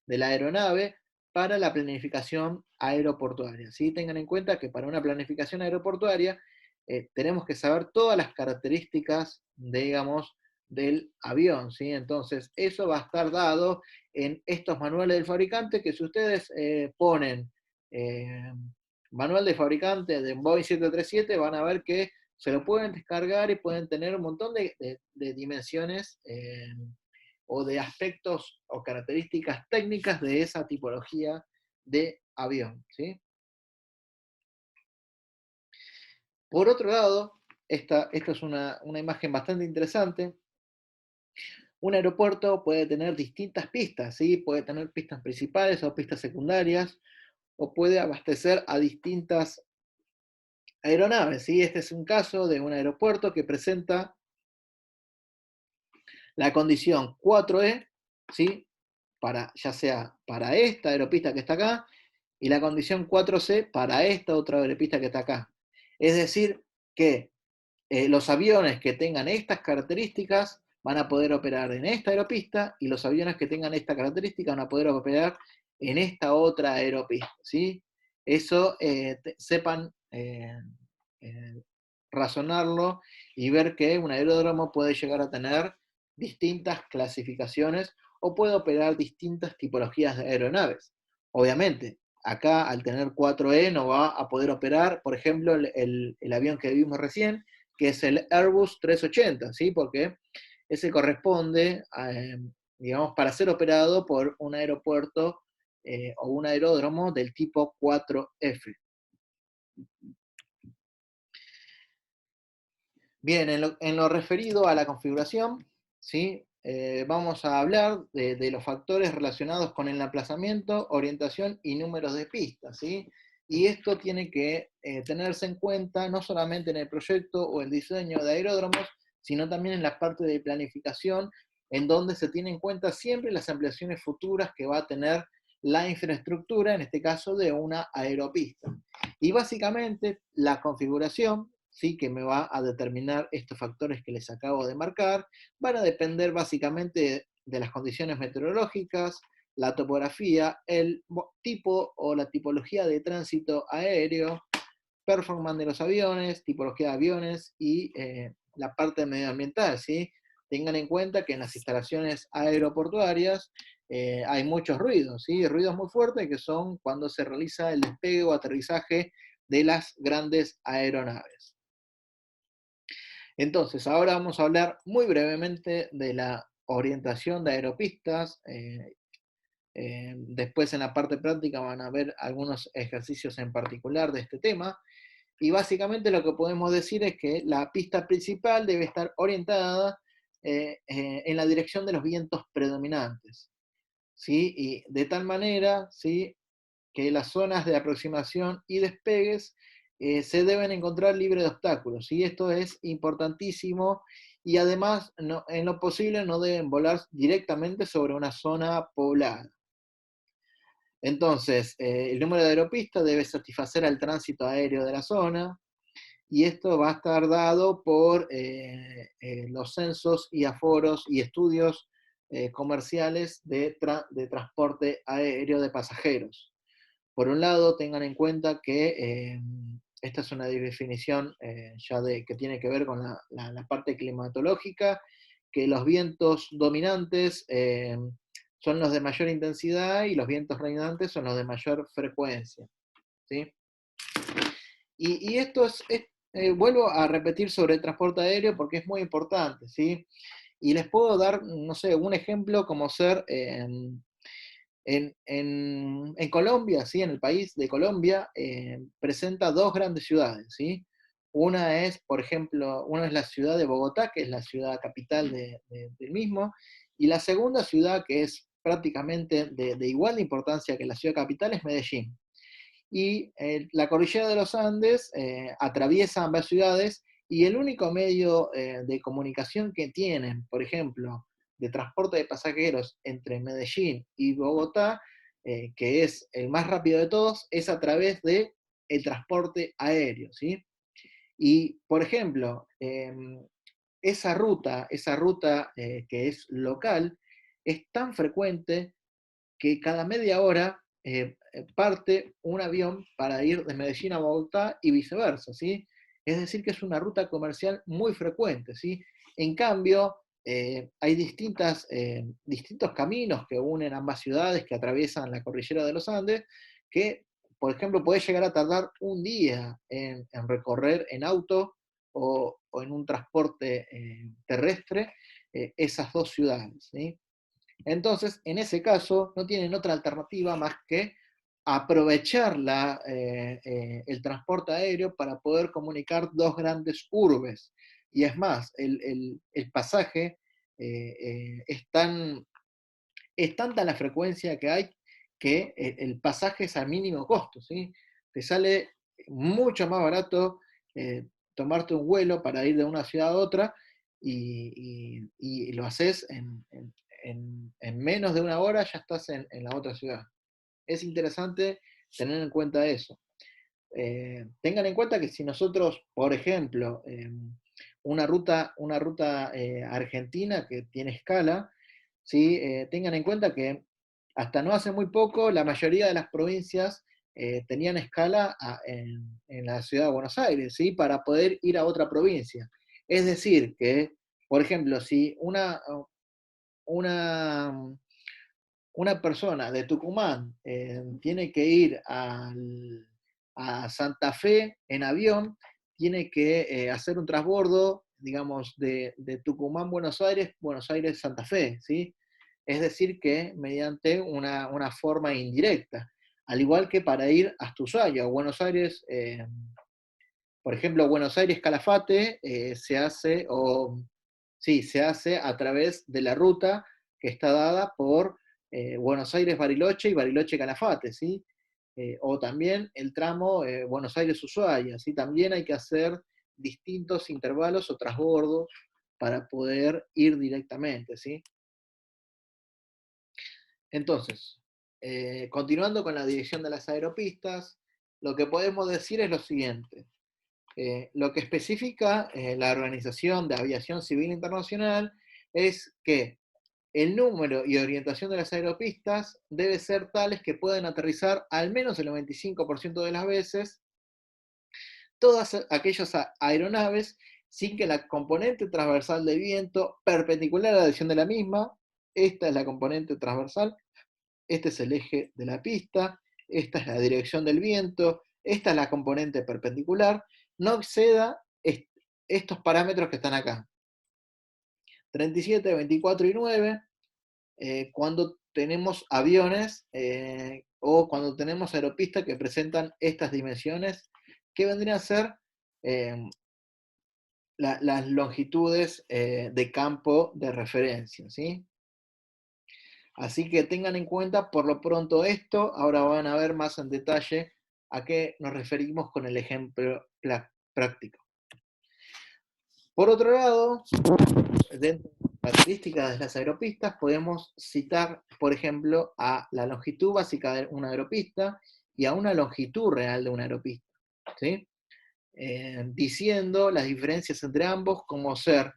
la aeronave para la planificación aeroportuaria, ¿sí? Tengan en cuenta que para una planificación aeroportuaria tenemos que saber todas las características, digamos, del avión, ¿sí? Entonces, eso va a estar dado en estos manuales del fabricante, que si ustedes ponen eh, manual de fabricante de Boeing 737, van a ver que se lo pueden descargar y pueden tener un montón de dimensiones o de aspectos o características técnicas de esa tipología de avión, ¿sí? Por otro lado, esta es una imagen bastante interesante, Un aeropuerto puede tener distintas pistas, ¿sí? Puede tener pistas principales o pistas secundarias, o puede abastecer a distintas aeronaves, ¿sí? Este es un caso de un aeropuerto que presenta la condición 4E, ¿sí? Ya sea para esta aeropista que está acá, y la condición 4C para esta otra aeropista que está acá. Es decir, que los aviones que tengan estas características van a poder operar en esta aeropista, y los aviones que tengan esta característica van a poder operar en esta otra aeropista, ¿sí? Eso sepan eh, razonarlo y ver que un aeródromo puede llegar a tener distintas clasificaciones o puede operar distintas tipologías de aeronaves. Obviamente, acá al tener 4E no va a poder operar, por ejemplo, el avión que vimos recién, que es el Airbus 380, ¿sí? Porque ese corresponde, digamos, para ser operado por un aeropuerto o un aeródromo del tipo 4F. Bien, en lo referido a la configuración, ¿sí? Vamos a hablar de los factores relacionados con el emplazamiento, orientación y números de pistas, ¿sí? Y esto tiene que tenerse en cuenta no solamente en el proyecto o el diseño de aeródromos, sino también en la parte de planificación, en donde se tienen en cuenta siempre las ampliaciones futuras que va a tener la infraestructura, en este caso de una aeropista. Y básicamente la configuración, ¿sí? Que me va a determinar estos factores que les acabo de marcar, van a depender básicamente de las condiciones meteorológicas, la topografía, el tipo o la tipología de tránsito aéreo, performance de los aviones, tipología de aviones y la parte medioambiental, ¿sí? Tengan en cuenta que en las instalaciones aeroportuarias hay muchos ruidos, ¿sí? Ruidos muy fuertes que son cuando se realiza el despegue o aterrizaje de las grandes aeronaves. Entonces, ahora vamos a hablar muy brevemente de la orientación de aeropistas. Después en la parte práctica van a ver algunos ejercicios en particular de este tema. Y básicamente lo que podemos decir es que la pista principal debe estar orientada en la dirección de los vientos predominantes, ¿sí? Y de tal manera, ¿sí? Que las zonas de aproximación y despegues se deben encontrar libres de obstáculos. Y esto es importantísimo y además en lo posible no deben volar directamente sobre una zona poblada. Entonces, el número de aeropistas debe satisfacer al tránsito aéreo de la zona, y esto va a estar dado por los censos y aforos y estudios comerciales de transporte aéreo de pasajeros. Por un lado, tengan en cuenta que esta es una definición que tiene que ver con la parte climatológica, que los vientos dominantes son los de mayor intensidad y los vientos reinantes son los de mayor frecuencia, ¿sí? Y esto vuelvo a repetir sobre el transporte aéreo porque es muy importante, ¿sí? Y les puedo dar, no sé, un ejemplo como ser en Colombia, ¿sí? En el país de Colombia, presenta dos grandes ciudades, ¿sí? Una es, por ejemplo, una es la ciudad de Bogotá, que es la ciudad capital del mismo, y la segunda ciudad, que es prácticamente de igual importancia que la ciudad capital, es Medellín. Y la cordillera de los Andes atraviesa ambas ciudades, y el único medio de comunicación que tienen, por ejemplo, de transporte de pasajeros entre Medellín y Bogotá, que es el más rápido de todos, es a través de el transporte aéreo, ¿sí? Y, por ejemplo, esa ruta que es local, es tan frecuente que cada media hora parte un avión para ir de Medellín a Bogotá y viceversa, ¿sí? Es decir, que es una ruta comercial muy frecuente, ¿sí? En cambio, hay distintos caminos que unen ambas ciudades, que atraviesan la cordillera de los Andes, que, por ejemplo, puede llegar a tardar un día en recorrer en auto o en un transporte terrestre esas dos ciudades, ¿sí? Entonces, en ese caso, no tienen otra alternativa más que aprovechar el transporte aéreo para poder comunicar dos grandes urbes. Y es más, el pasaje Es tanta la frecuencia que hay que el pasaje es a mínimo costo, ¿sí? Te sale mucho más barato tomarte un vuelo para ir de una ciudad a otra y lo haces en menos de una hora, ya estás en la otra ciudad. Es interesante tener en cuenta eso. Tengan en cuenta que si nosotros, por ejemplo, una ruta argentina que tiene escala, ¿sí? Tengan en cuenta que hasta no hace muy poco la mayoría de las provincias tenían escala en la ciudad de Buenos Aires, ¿sí? Para poder ir a otra provincia. Es decir, que, por ejemplo, si una, una persona de Tucumán tiene que ir a Santa Fe en avión, tiene que hacer un transbordo, digamos, de Tucumán, Buenos Aires, Santa Fe, ¿sí? Es decir, que mediante una forma indirecta, al igual que para ir a Ushuaia o Buenos Aires, por ejemplo, Buenos Aires Calafate se hace, sí, se hace a través de la ruta que está dada por Buenos Aires Bariloche y Bariloche Calafate, ¿sí? O también el tramo Buenos Aires Ushuaia, ¿sí? También hay que hacer distintos intervalos o transbordos para poder ir directamente, ¿sí? Entonces, continuando con la dirección de las aeropistas, lo que podemos decir es lo siguiente. Lo que especifica la Organización de Aviación Civil Internacional es que el número y orientación de las aeropistas debe ser tales que puedan aterrizar al menos el 95% de las veces todas aquellas aeronaves sin que la componente transversal de viento perpendicular a la dirección de la misma, esta es la componente transversal, este es el eje de la pista, esta es la dirección del viento, esta es la componente perpendicular, no exceda estos parámetros que están acá. 37, 24 y 9, cuando tenemos aviones o cuando tenemos aeropistas que presentan estas dimensiones, que vendrían a ser las longitudes de campo de referencia, ¿sí? Así que tengan en cuenta por lo pronto esto, ahora van a ver más en detalle a qué nos referimos con el ejemplo práctico. Por otro lado, dentro de las características de las aeropistas podemos citar, por ejemplo, a la longitud básica de una aeropista y a una longitud real de una aeropista, ¿sí? Diciendo las diferencias entre ambos como ser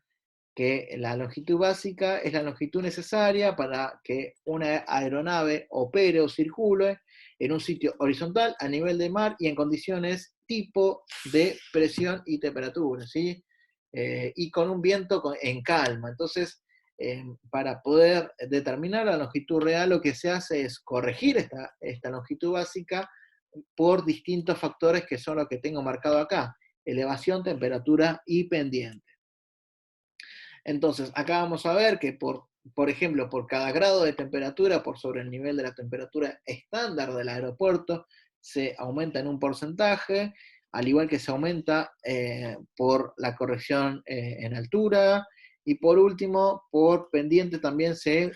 que la longitud básica es la longitud necesaria para que una aeronave opere o circule en un sitio horizontal a nivel de mar y en condiciones tipo de presión y temperatura, ¿sí? Y con un viento en calma. Entonces, para poder determinar la longitud real, lo que se hace es corregir esta longitud básica por distintos factores que son los que tengo marcado acá: elevación, temperatura y pendiente. Entonces, acá vamos a ver que, por ejemplo, por cada grado de temperatura, por sobre el nivel de la temperatura estándar del aeropuerto, se aumenta en un porcentaje, al igual que se aumenta por la corrección en altura, y por último, por pendiente también se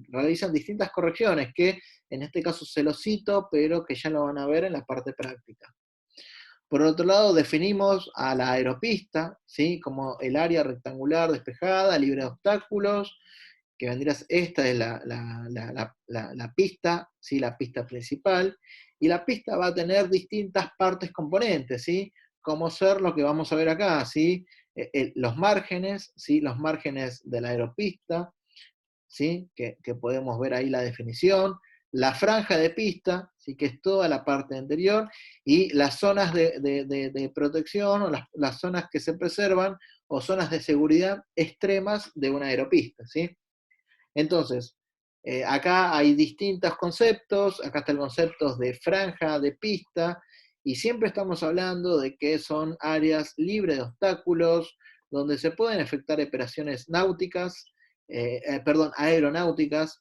realizan distintas correcciones, que en este caso se los cito, pero que ya lo van a ver en la parte práctica. Por otro lado, definimos a la aeropista, ¿sí? Como el área rectangular despejada, libre de obstáculos, que vendría, esta es la pista, ¿sí? La pista principal, y la pista va a tener distintas partes componentes, ¿sí? Como ser lo que vamos a ver acá, ¿sí? Los márgenes, ¿sí? Los márgenes de la aeropista, ¿sí? Que podemos ver ahí la definición, la franja de pista, ¿sí? Que es toda la parte anterior, y las zonas de protección o las zonas que se preservan o zonas de seguridad extremas de una aeropista, ¿sí? Entonces, acá hay distintos conceptos, acá está el concepto de franja de pista, y siempre estamos hablando de que son áreas libres de obstáculos, donde se pueden efectuar operaciones náuticas, aeronáuticas,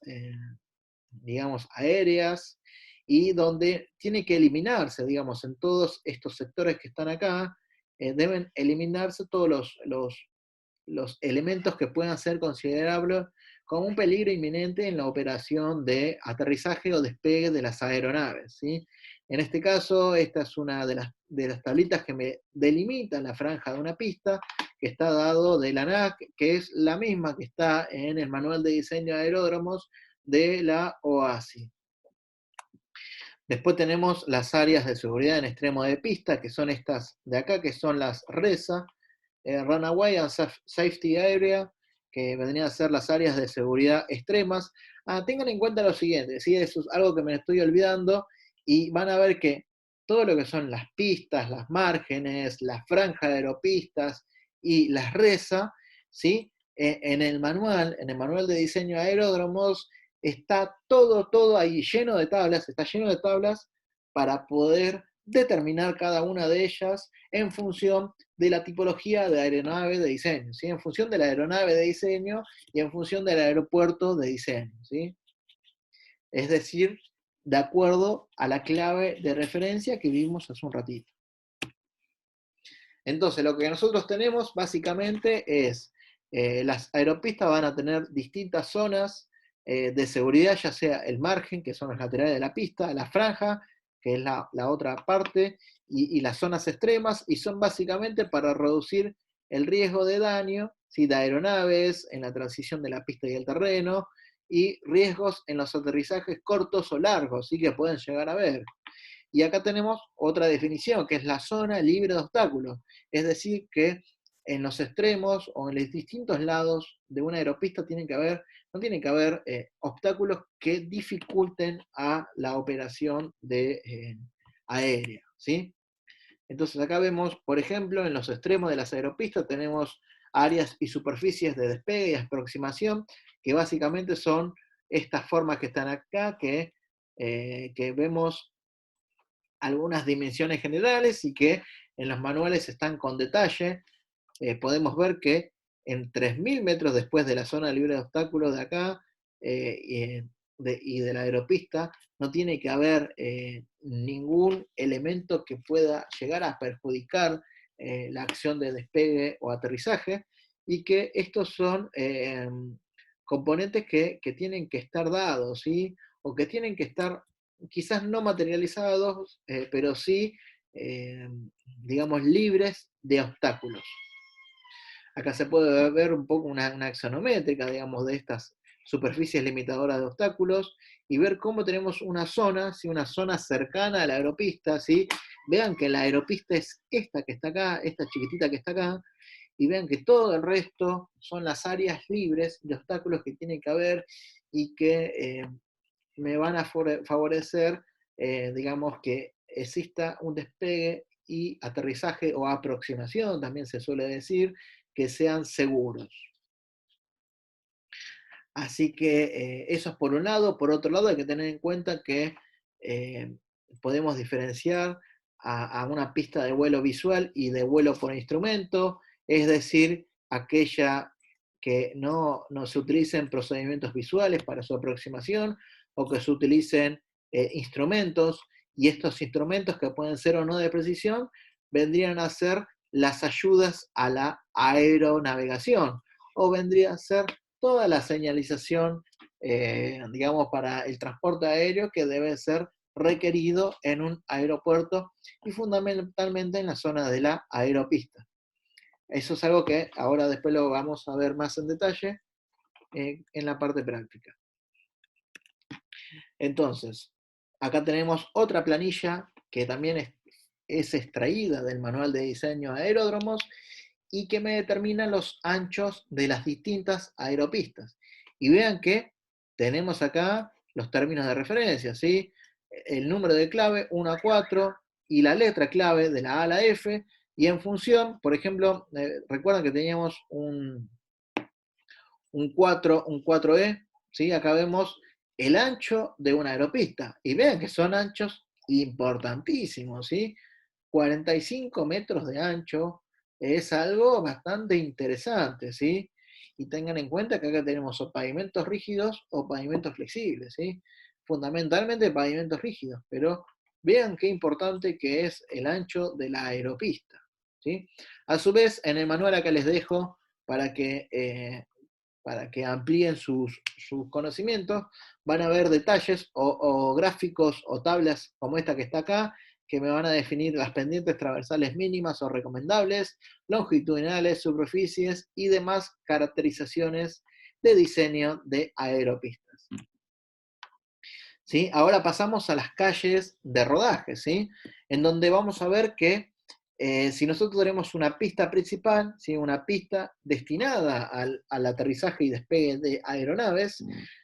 digamos, aéreas, y donde tiene que eliminarse, digamos, en todos estos sectores que están acá, deben eliminarse todos los elementos que puedan ser considerables como un peligro inminente en la operación de aterrizaje o despegue de las aeronaves, ¿sí? En este caso, esta es una de las tablitas que me delimitan la franja de una pista, que está dado de la ANAC, que es la misma que está en el Manual de Diseño de Aeródromos de la OASI. Después tenemos las áreas de seguridad en extremo de pista, que son estas de acá, que son las RESA, Runaway and Safety Area, que vendrían a ser las áreas de seguridad extremas. Tengan en cuenta lo siguiente, ¿sí? Eso es algo que me estoy olvidando, y van a ver que todo lo que son las pistas, las márgenes, la franja de aeropistas y las RESA, ¿sí? En el manual de diseño de aeródromos, está todo ahí lleno de tablas, está lleno de tablas para poder determinar cada una de ellas en función de la tipología de aeronave de diseño, ¿sí? En función de la aeronave de diseño y en función del aeropuerto de diseño, ¿sí? Es decir, de acuerdo a la clave de referencia que vimos hace un ratito. Entonces, lo que nosotros tenemos básicamente es, las aeropistas van a tener distintas zonas de seguridad, ya sea el margen, que son los laterales de la pista, la franja, que es la otra parte, y las zonas extremas, y son básicamente para reducir el riesgo de daño, ¿sí? De aeronaves en la transición de la pista y el terreno, y riesgos en los aterrizajes cortos o largos, ¿sí? Que pueden llegar a haber. Y acá tenemos otra definición, que es la zona libre de obstáculos. Es decir, que en los extremos o en los distintos lados de una aeropista no tienen que haber obstáculos que dificulten a la operación aérea, ¿sí? Entonces acá vemos, por ejemplo, en los extremos de las aeropistas tenemos áreas y superficies de despegue y aproximación, que básicamente son estas formas que están acá, que vemos algunas dimensiones generales y que en los manuales están con detalle. Podemos ver que en 3.000 metros después de la zona libre de obstáculos de acá y de la aeropista, no tiene que haber ningún elemento que pueda llegar a perjudicar la acción de despegue o aterrizaje, y que estos son componentes que tienen que estar dados, ¿sí? O que tienen que estar quizás no materializados, pero sí, digamos, libres de obstáculos. Acá se puede ver un poco una axonométrica, digamos, de estas superficies limitadoras de obstáculos, y ver cómo tenemos una zona, ¿sí? Una zona cercana a la aeropista, ¿sí? Vean que la aeropista es esta que está acá, esta chiquitita que está acá, y vean que todo el resto son las áreas libres de obstáculos que tienen que haber y que me van a favorecer, digamos, que exista un despegue y aterrizaje o aproximación, también se suele decir, que sean seguros. Así que eso es por un lado. Por otro lado, hay que tener en cuenta que eh, podemos diferenciar a una pista de vuelo visual y de vuelo por instrumento, es decir, aquella que no se utilicen procedimientos visuales para su aproximación, o que se utilicen instrumentos, y estos instrumentos, que pueden ser o no de precisión, vendrían a ser las ayudas a la aeronavegación, o vendría a ser toda la señalización, digamos, para el transporte aéreo que debe ser requerido en un aeropuerto, y fundamentalmente en la zona de la aeropista. Eso es algo que ahora después lo vamos a ver más en detalle en la parte práctica. Entonces, acá tenemos otra planilla que también es extraída del manual de diseño de aeródromos, y que me determina los anchos de las distintas aeropistas. Y vean que tenemos acá los términos de referencia, ¿sí? El número de clave 1 a 4 y la letra clave de la A a la F, y en función, por ejemplo, recuerdan que teníamos un 4E, ¿sí? Acá vemos el ancho de una aeropista, y vean que son anchos importantísimos, ¿sí? 45 metros de ancho es algo bastante interesante, ¿sí? Y tengan en cuenta que acá tenemos o pavimentos rígidos o pavimentos flexibles, ¿sí? Fundamentalmente pavimentos rígidos, pero vean qué importante que es el ancho de la aeropista, ¿sí? A su vez, en el manual acá les dejo para que amplíen sus conocimientos, van a ver detalles o gráficos o tablas como esta que está acá, que me van a definir las pendientes transversales mínimas o recomendables, longitudinales, superficies y demás caracterizaciones de diseño de aeropistas. ¿Sí? Ahora pasamos a las calles de rodaje, ¿sí? En donde vamos a ver que si nosotros tenemos una pista principal, ¿sí? Una pista destinada al aterrizaje y despegue de aeronaves,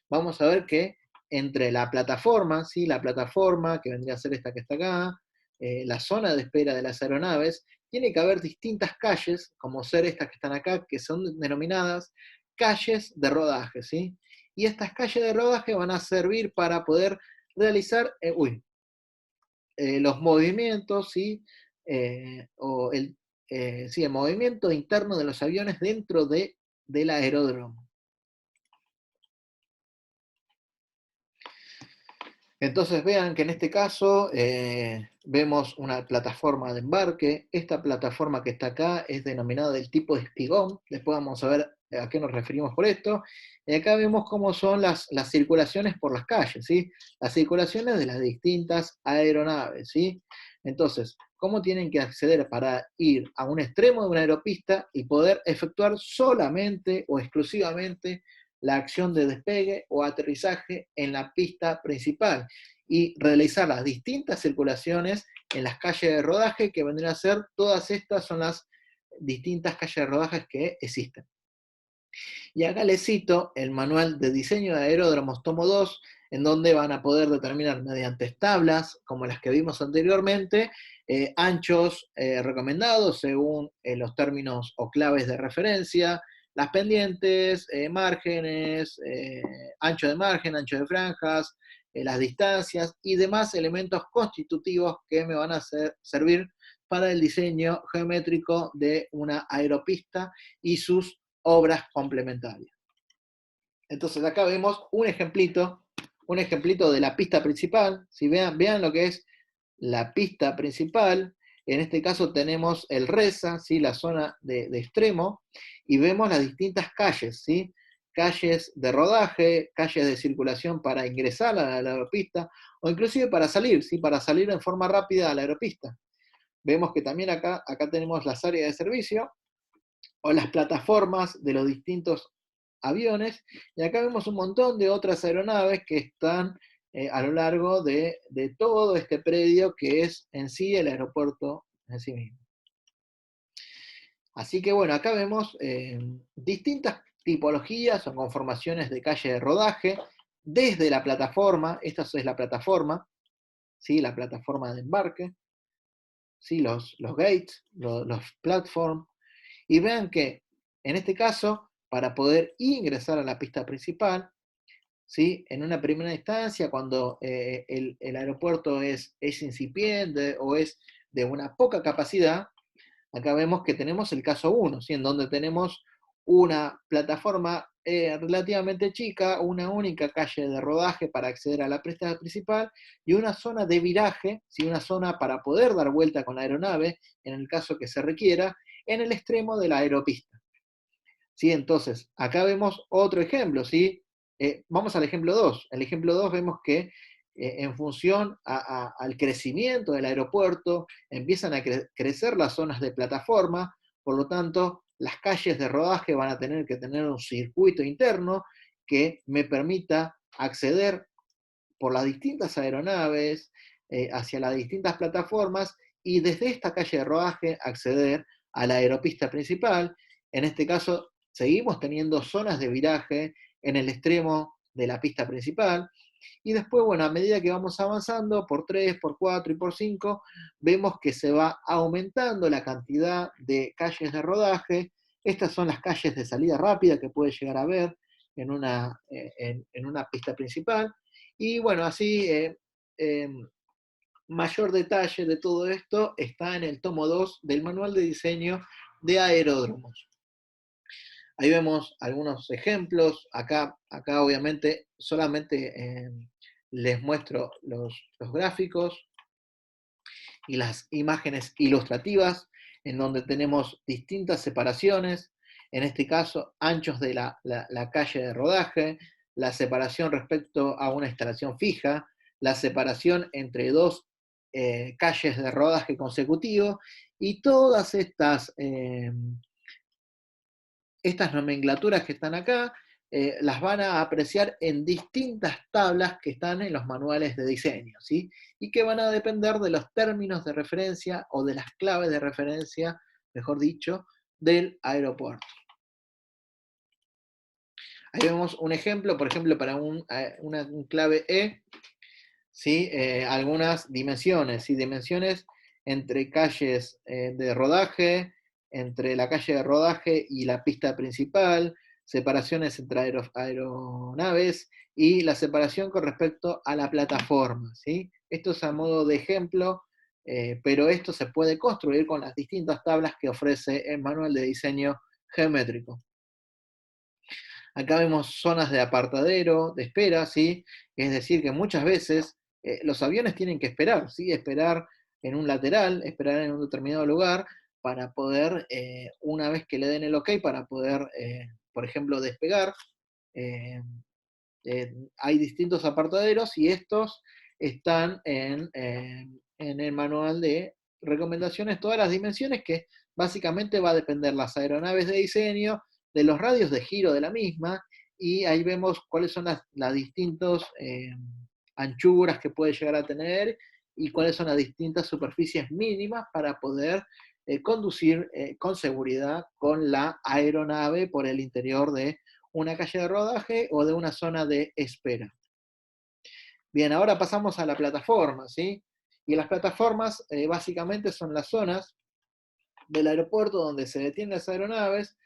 vamos a ver que entre la plataforma, ¿sí? La plataforma, que vendría a ser esta que está acá, la zona de espera de las aeronaves, tiene que haber distintas calles, como ser estas que están acá, que son denominadas calles de rodaje, ¿sí? Y estas calles de rodaje van a servir para poder realizar los movimientos, ¿sí? Sí, el movimiento interno de los aviones dentro del aeródromo. Entonces vean que en este caso vemos una plataforma de embarque. Esta plataforma que está acá es denominada del tipo de espigón. Después vamos a ver a qué nos referimos por esto. Y acá vemos cómo son las circulaciones por las calles, ¿sí? Las circulaciones de las distintas aeronaves, ¿sí? Entonces, ¿cómo tienen que acceder para ir a un extremo de una aeropista y poder efectuar solamente o exclusivamente la acción de despegue o aterrizaje en la pista principal y realizar las distintas circulaciones en las calles de rodaje que vendrían a ser, todas estas son las distintas calles de rodaje que existen? Y acá les cito el manual de diseño de aeródromos tomo 2, en donde van a poder determinar mediante tablas, como las que vimos anteriormente, anchos recomendados según los términos o claves de referencia, las pendientes, márgenes, ancho de margen, ancho de franjas, las distancias y demás elementos constitutivos que me van a servir para el diseño geométrico de una aeropista y sus obras complementarias. Entonces acá vemos un ejemplito de la pista principal. Si vean lo que es la pista principal. En este caso tenemos el RESA, ¿sí? La zona de extremo, y vemos las distintas calles, ¿sí? Calles de rodaje, calles de circulación para ingresar a la aeropista, o inclusive para salir, ¿sí? Para salir en forma rápida a la aeropista. Vemos que también acá tenemos las áreas de servicio, o las plataformas de los distintos aviones, y acá vemos un montón de otras aeronaves que están a lo largo de todo este predio que es en sí el aeropuerto en sí mismo. Así que bueno, acá vemos distintas tipologías o conformaciones de calle de rodaje, desde la plataforma, esta es la plataforma, ¿sí? La plataforma de embarque, ¿sí? Los gates, los platforms, y vean que en este caso, para poder ingresar a la pista principal, ¿sí? En una primera instancia, cuando el aeropuerto es incipiente o es de una poca capacidad, acá vemos que tenemos el caso 1, ¿sí? En donde tenemos una plataforma relativamente chica, una única calle de rodaje para acceder a la pista principal y una zona de viraje, ¿sí? Una zona para poder dar vuelta con la aeronave, en el caso que se requiera, en el extremo de la aeropista. ¿Sí? Entonces, acá vemos otro ejemplo, ¿sí? Vamos al ejemplo 2. En el ejemplo 2 vemos que en función al crecimiento del aeropuerto, empiezan a crecer las zonas de plataforma, por lo tanto, las calles de rodaje van a tener que tener un circuito interno que me permita acceder por las distintas aeronaves, hacia las distintas plataformas, y desde esta calle de rodaje acceder a la aeropista principal. En este caso, seguimos teniendo zonas de viraje en el extremo de la pista principal, y después, bueno, a medida que vamos avanzando, por 3, por 4 y por 5, vemos que se va aumentando la cantidad de calles de rodaje. Estas son las calles de salida rápida que puede llegar a ver en una pista principal. Y bueno, así, mayor detalle de todo esto está en el tomo 2 del manual de diseño de aeródromos. Ahí vemos algunos ejemplos. Acá obviamente solamente les muestro los gráficos y las imágenes ilustrativas, en donde tenemos distintas separaciones, en este caso, anchos de la calle de rodaje, la separación respecto a una instalación fija, la separación entre dos calles de rodaje consecutivo, y todas estas nomenclaturas que están acá las van a apreciar en distintas tablas que están en los manuales de diseño, ¿sí? Y que van a depender de los términos de referencia o de las claves de referencia, mejor dicho, del aeropuerto. Ahí vemos un ejemplo, por ejemplo, para un clave E, ¿sí? Algunas dimensiones, ¿sí? Dimensiones entre calles de rodaje, entre la calle de rodaje y la pista principal, separaciones entre aeronaves y la separación con respecto a la plataforma, ¿sí? Esto es a modo de ejemplo, pero esto se puede construir con las distintas tablas que ofrece el manual de diseño geométrico. Acá vemos zonas de apartadero, de espera, ¿sí? Es decir, que muchas veces los aviones tienen que esperar, ¿sí? Esperar en un lateral, esperar en un determinado lugar para poder, una vez que le den el ok, para poder, por ejemplo, despegar. Eh, Hay distintos apartaderos y estos están en el manual de recomendaciones, todas las dimensiones que básicamente va a depender las aeronaves de diseño, de los radios de giro de la misma, y ahí vemos cuáles son las distintas anchuras que puede llegar a tener y cuáles son las distintas superficies mínimas para poder conducir con seguridad con la aeronave por el interior de una calle de rodaje o de una zona de espera. Bien, ahora pasamos a la plataforma, ¿sí? Y las plataformas básicamente son las zonas del aeropuerto donde se detienen las aeronaves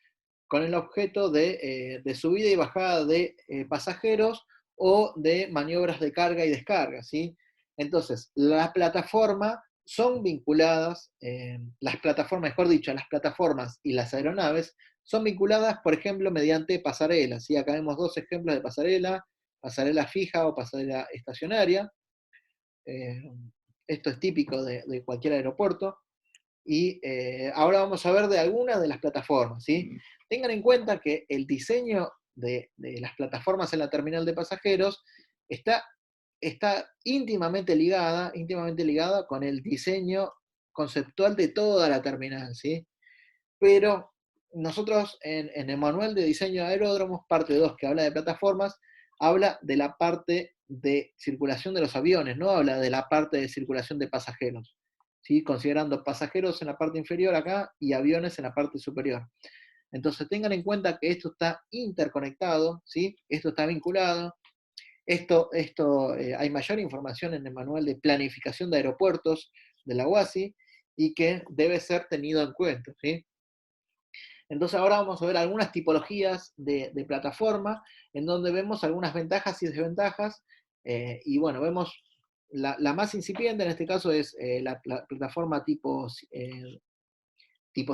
con el objeto de subida y bajada de pasajeros o de maniobras de carga y descarga, ¿sí? Entonces, la plataforma son vinculadas, las plataformas, mejor dicho, las plataformas y las aeronaves son vinculadas, por ejemplo, mediante pasarelas, ¿sí? Acá vemos dos ejemplos de pasarela, pasarela fija o pasarela estacionaria. Eh, Esto es típico de cualquier aeropuerto. Y ahora vamos a ver de algunas de las plataformas, ¿sí? Tengan en cuenta que el diseño de las plataformas en la terminal de pasajeros está íntimamente ligada con el diseño conceptual de toda la terminal, ¿sí? Pero nosotros en el manual de diseño de aeródromos, parte 2 que habla de plataformas, habla de la parte de circulación de los aviones, no habla de la parte de circulación de pasajeros, ¿sí? Considerando pasajeros en la parte inferior acá y aviones en la parte superior. Entonces tengan en cuenta que esto está interconectado, ¿sí? Esto está vinculado. Hay mayor información en el manual de planificación de aeropuertos de la UASI y que debe ser tenido en cuenta, ¿sí? Entonces ahora vamos a ver algunas tipologías de plataforma en donde vemos algunas ventajas y desventajas. Y bueno, vemos la más incipiente en este caso es la plataforma tipo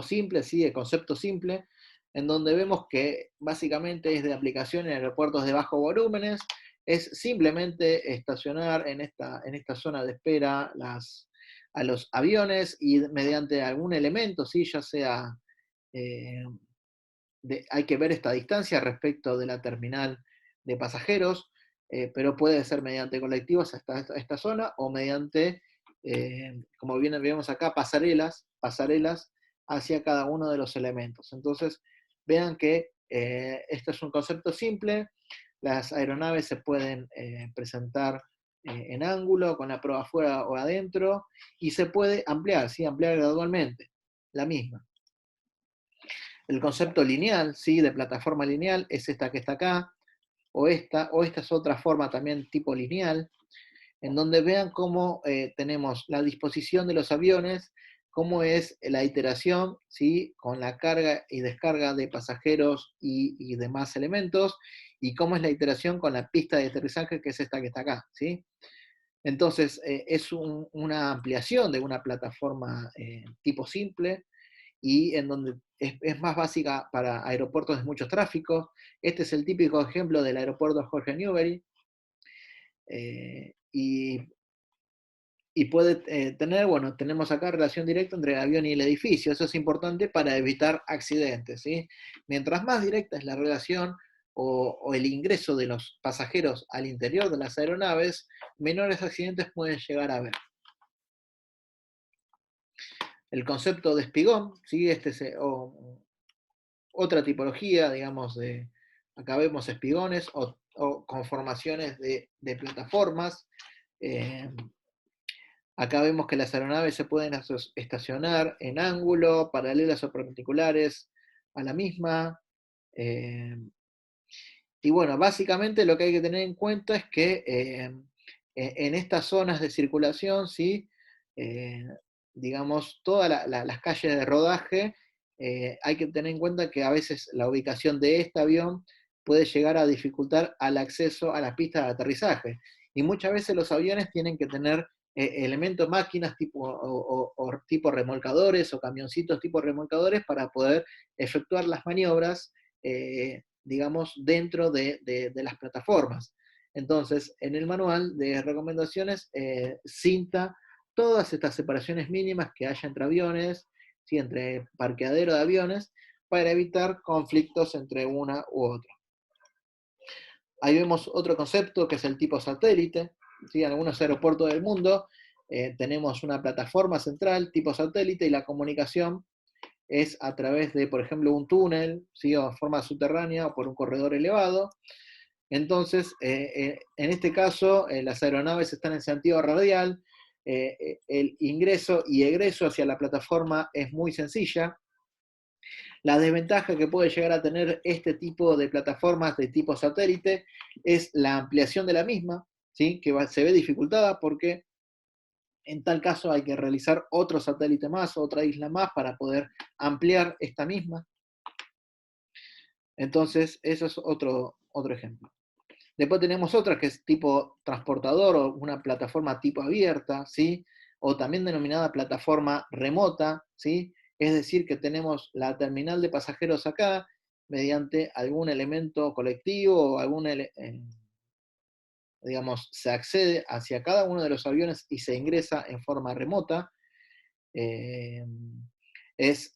simple, ¿sí? De concepto simple, en donde vemos que básicamente es de aplicación en aeropuertos de bajos volúmenes, es simplemente estacionar en esta zona de espera a los aviones y mediante algún elemento, ¿sí? Ya sea eh, hay que ver esta distancia respecto de la terminal de pasajeros, pero puede ser mediante colectivos hasta esta zona o mediante, como bien vemos acá, pasarelas hacia cada uno de los elementos. Entonces, vean que este es un concepto simple, las aeronaves se pueden presentar en ángulo, con la proa afuera o adentro, y se puede ampliar, ¿sí? Ampliar gradualmente, la misma. El concepto lineal, ¿sí? De plataforma lineal, es esta que está acá, o esta es otra forma también tipo lineal, en donde vean cómo tenemos la disposición de los aviones, cómo es la iteración, ¿sí? Con la carga y descarga de pasajeros y demás elementos, y cómo es la iteración con la pista de aterrizaje, que es esta que está acá, ¿sí? Entonces, es una ampliación de una plataforma tipo simple, y en donde es más básica para aeropuertos de mucho tráfico. Este es el típico ejemplo del aeropuerto Jorge Newbery. Y y puede tener, bueno, tenemos acá relación directa entre el avión y el edificio. Eso es importante para evitar accidentes, ¿sí? Mientras más directa es la relación o el ingreso de los pasajeros al interior de las aeronaves, menores accidentes pueden llegar a haber. El concepto de espigón, ¿sí? Otra tipología, digamos, acá vemos espigones o conformaciones de plataformas. Eh, Acá vemos que las aeronaves se pueden estacionar en ángulo, paralelas o perpendiculares a la misma. eh, y bueno, básicamente lo que hay que tener en cuenta es que en estas zonas de circulación, ¿sí? Eh, digamos, todas las calles de rodaje, hay que tener en cuenta que a veces la ubicación de este avión puede llegar a dificultar al acceso a las pistas de aterrizaje. Y muchas veces los aviones tienen que tener elementos, máquinas o tipo remolcadores o camioncitos tipo remolcadores para poder efectuar las maniobras digamos, dentro de las plataformas. Entonces, en el manual de recomendaciones, cinta todas estas separaciones mínimas que haya entre aviones, ¿sí? Entre parqueadero de aviones, para evitar conflictos entre una u otra. Ahí vemos otro concepto que es el tipo satélite. ¿Sí? En algunos aeropuertos del mundo tenemos una plataforma central tipo satélite y la comunicación es a través de, por ejemplo, un túnel, ¿sí? O de forma subterránea o por un corredor elevado. Entonces, en este caso, las aeronaves están en sentido radial, el ingreso y egreso hacia la plataforma es muy sencilla. La desventaja que puede llegar a tener este tipo de plataformas de tipo satélite es la ampliación de la misma, ¿sí? Que se ve dificultada porque en tal caso hay que realizar otro satélite más, otra isla más para poder ampliar esta misma. Entonces, eso es otro ejemplo. Después tenemos otra que es tipo transportador o una plataforma tipo abierta, ¿sí? O también denominada plataforma remota, ¿sí? Es decir, que tenemos la terminal de pasajeros acá mediante algún elemento colectivo o digamos, se accede hacia cada uno de los aviones y se ingresa en forma remota. Eh, es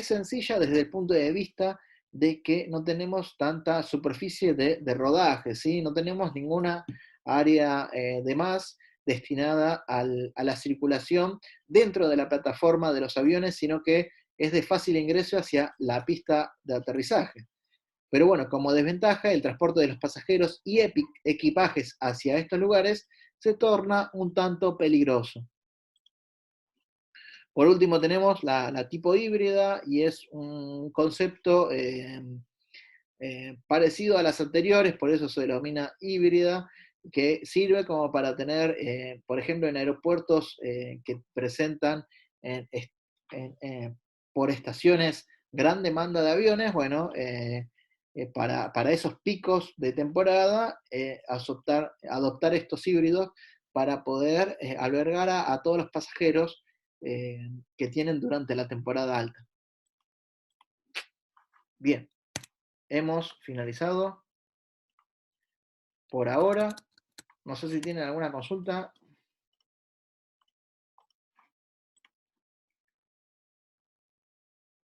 sencilla desde el punto de vista de que no tenemos tanta superficie de rodaje, ¿sí? No tenemos ninguna área de más destinada a la circulación dentro de la plataforma de los aviones, sino que es de fácil ingreso hacia la pista de aterrizaje. Pero bueno, como desventaja, el transporte de los pasajeros y equipajes hacia estos lugares se torna un tanto peligroso. Por último tenemos la tipo híbrida y es un concepto parecido a las anteriores, por eso se denomina híbrida, que sirve como para tener, por ejemplo, en aeropuertos que presentan en, por estaciones gran demanda de aviones, bueno, para esos picos de temporada, adoptar estos híbridos para poder albergar a todos los pasajeros que tienen durante la temporada alta. Bien, hemos finalizado por ahora. No sé si tienen alguna consulta.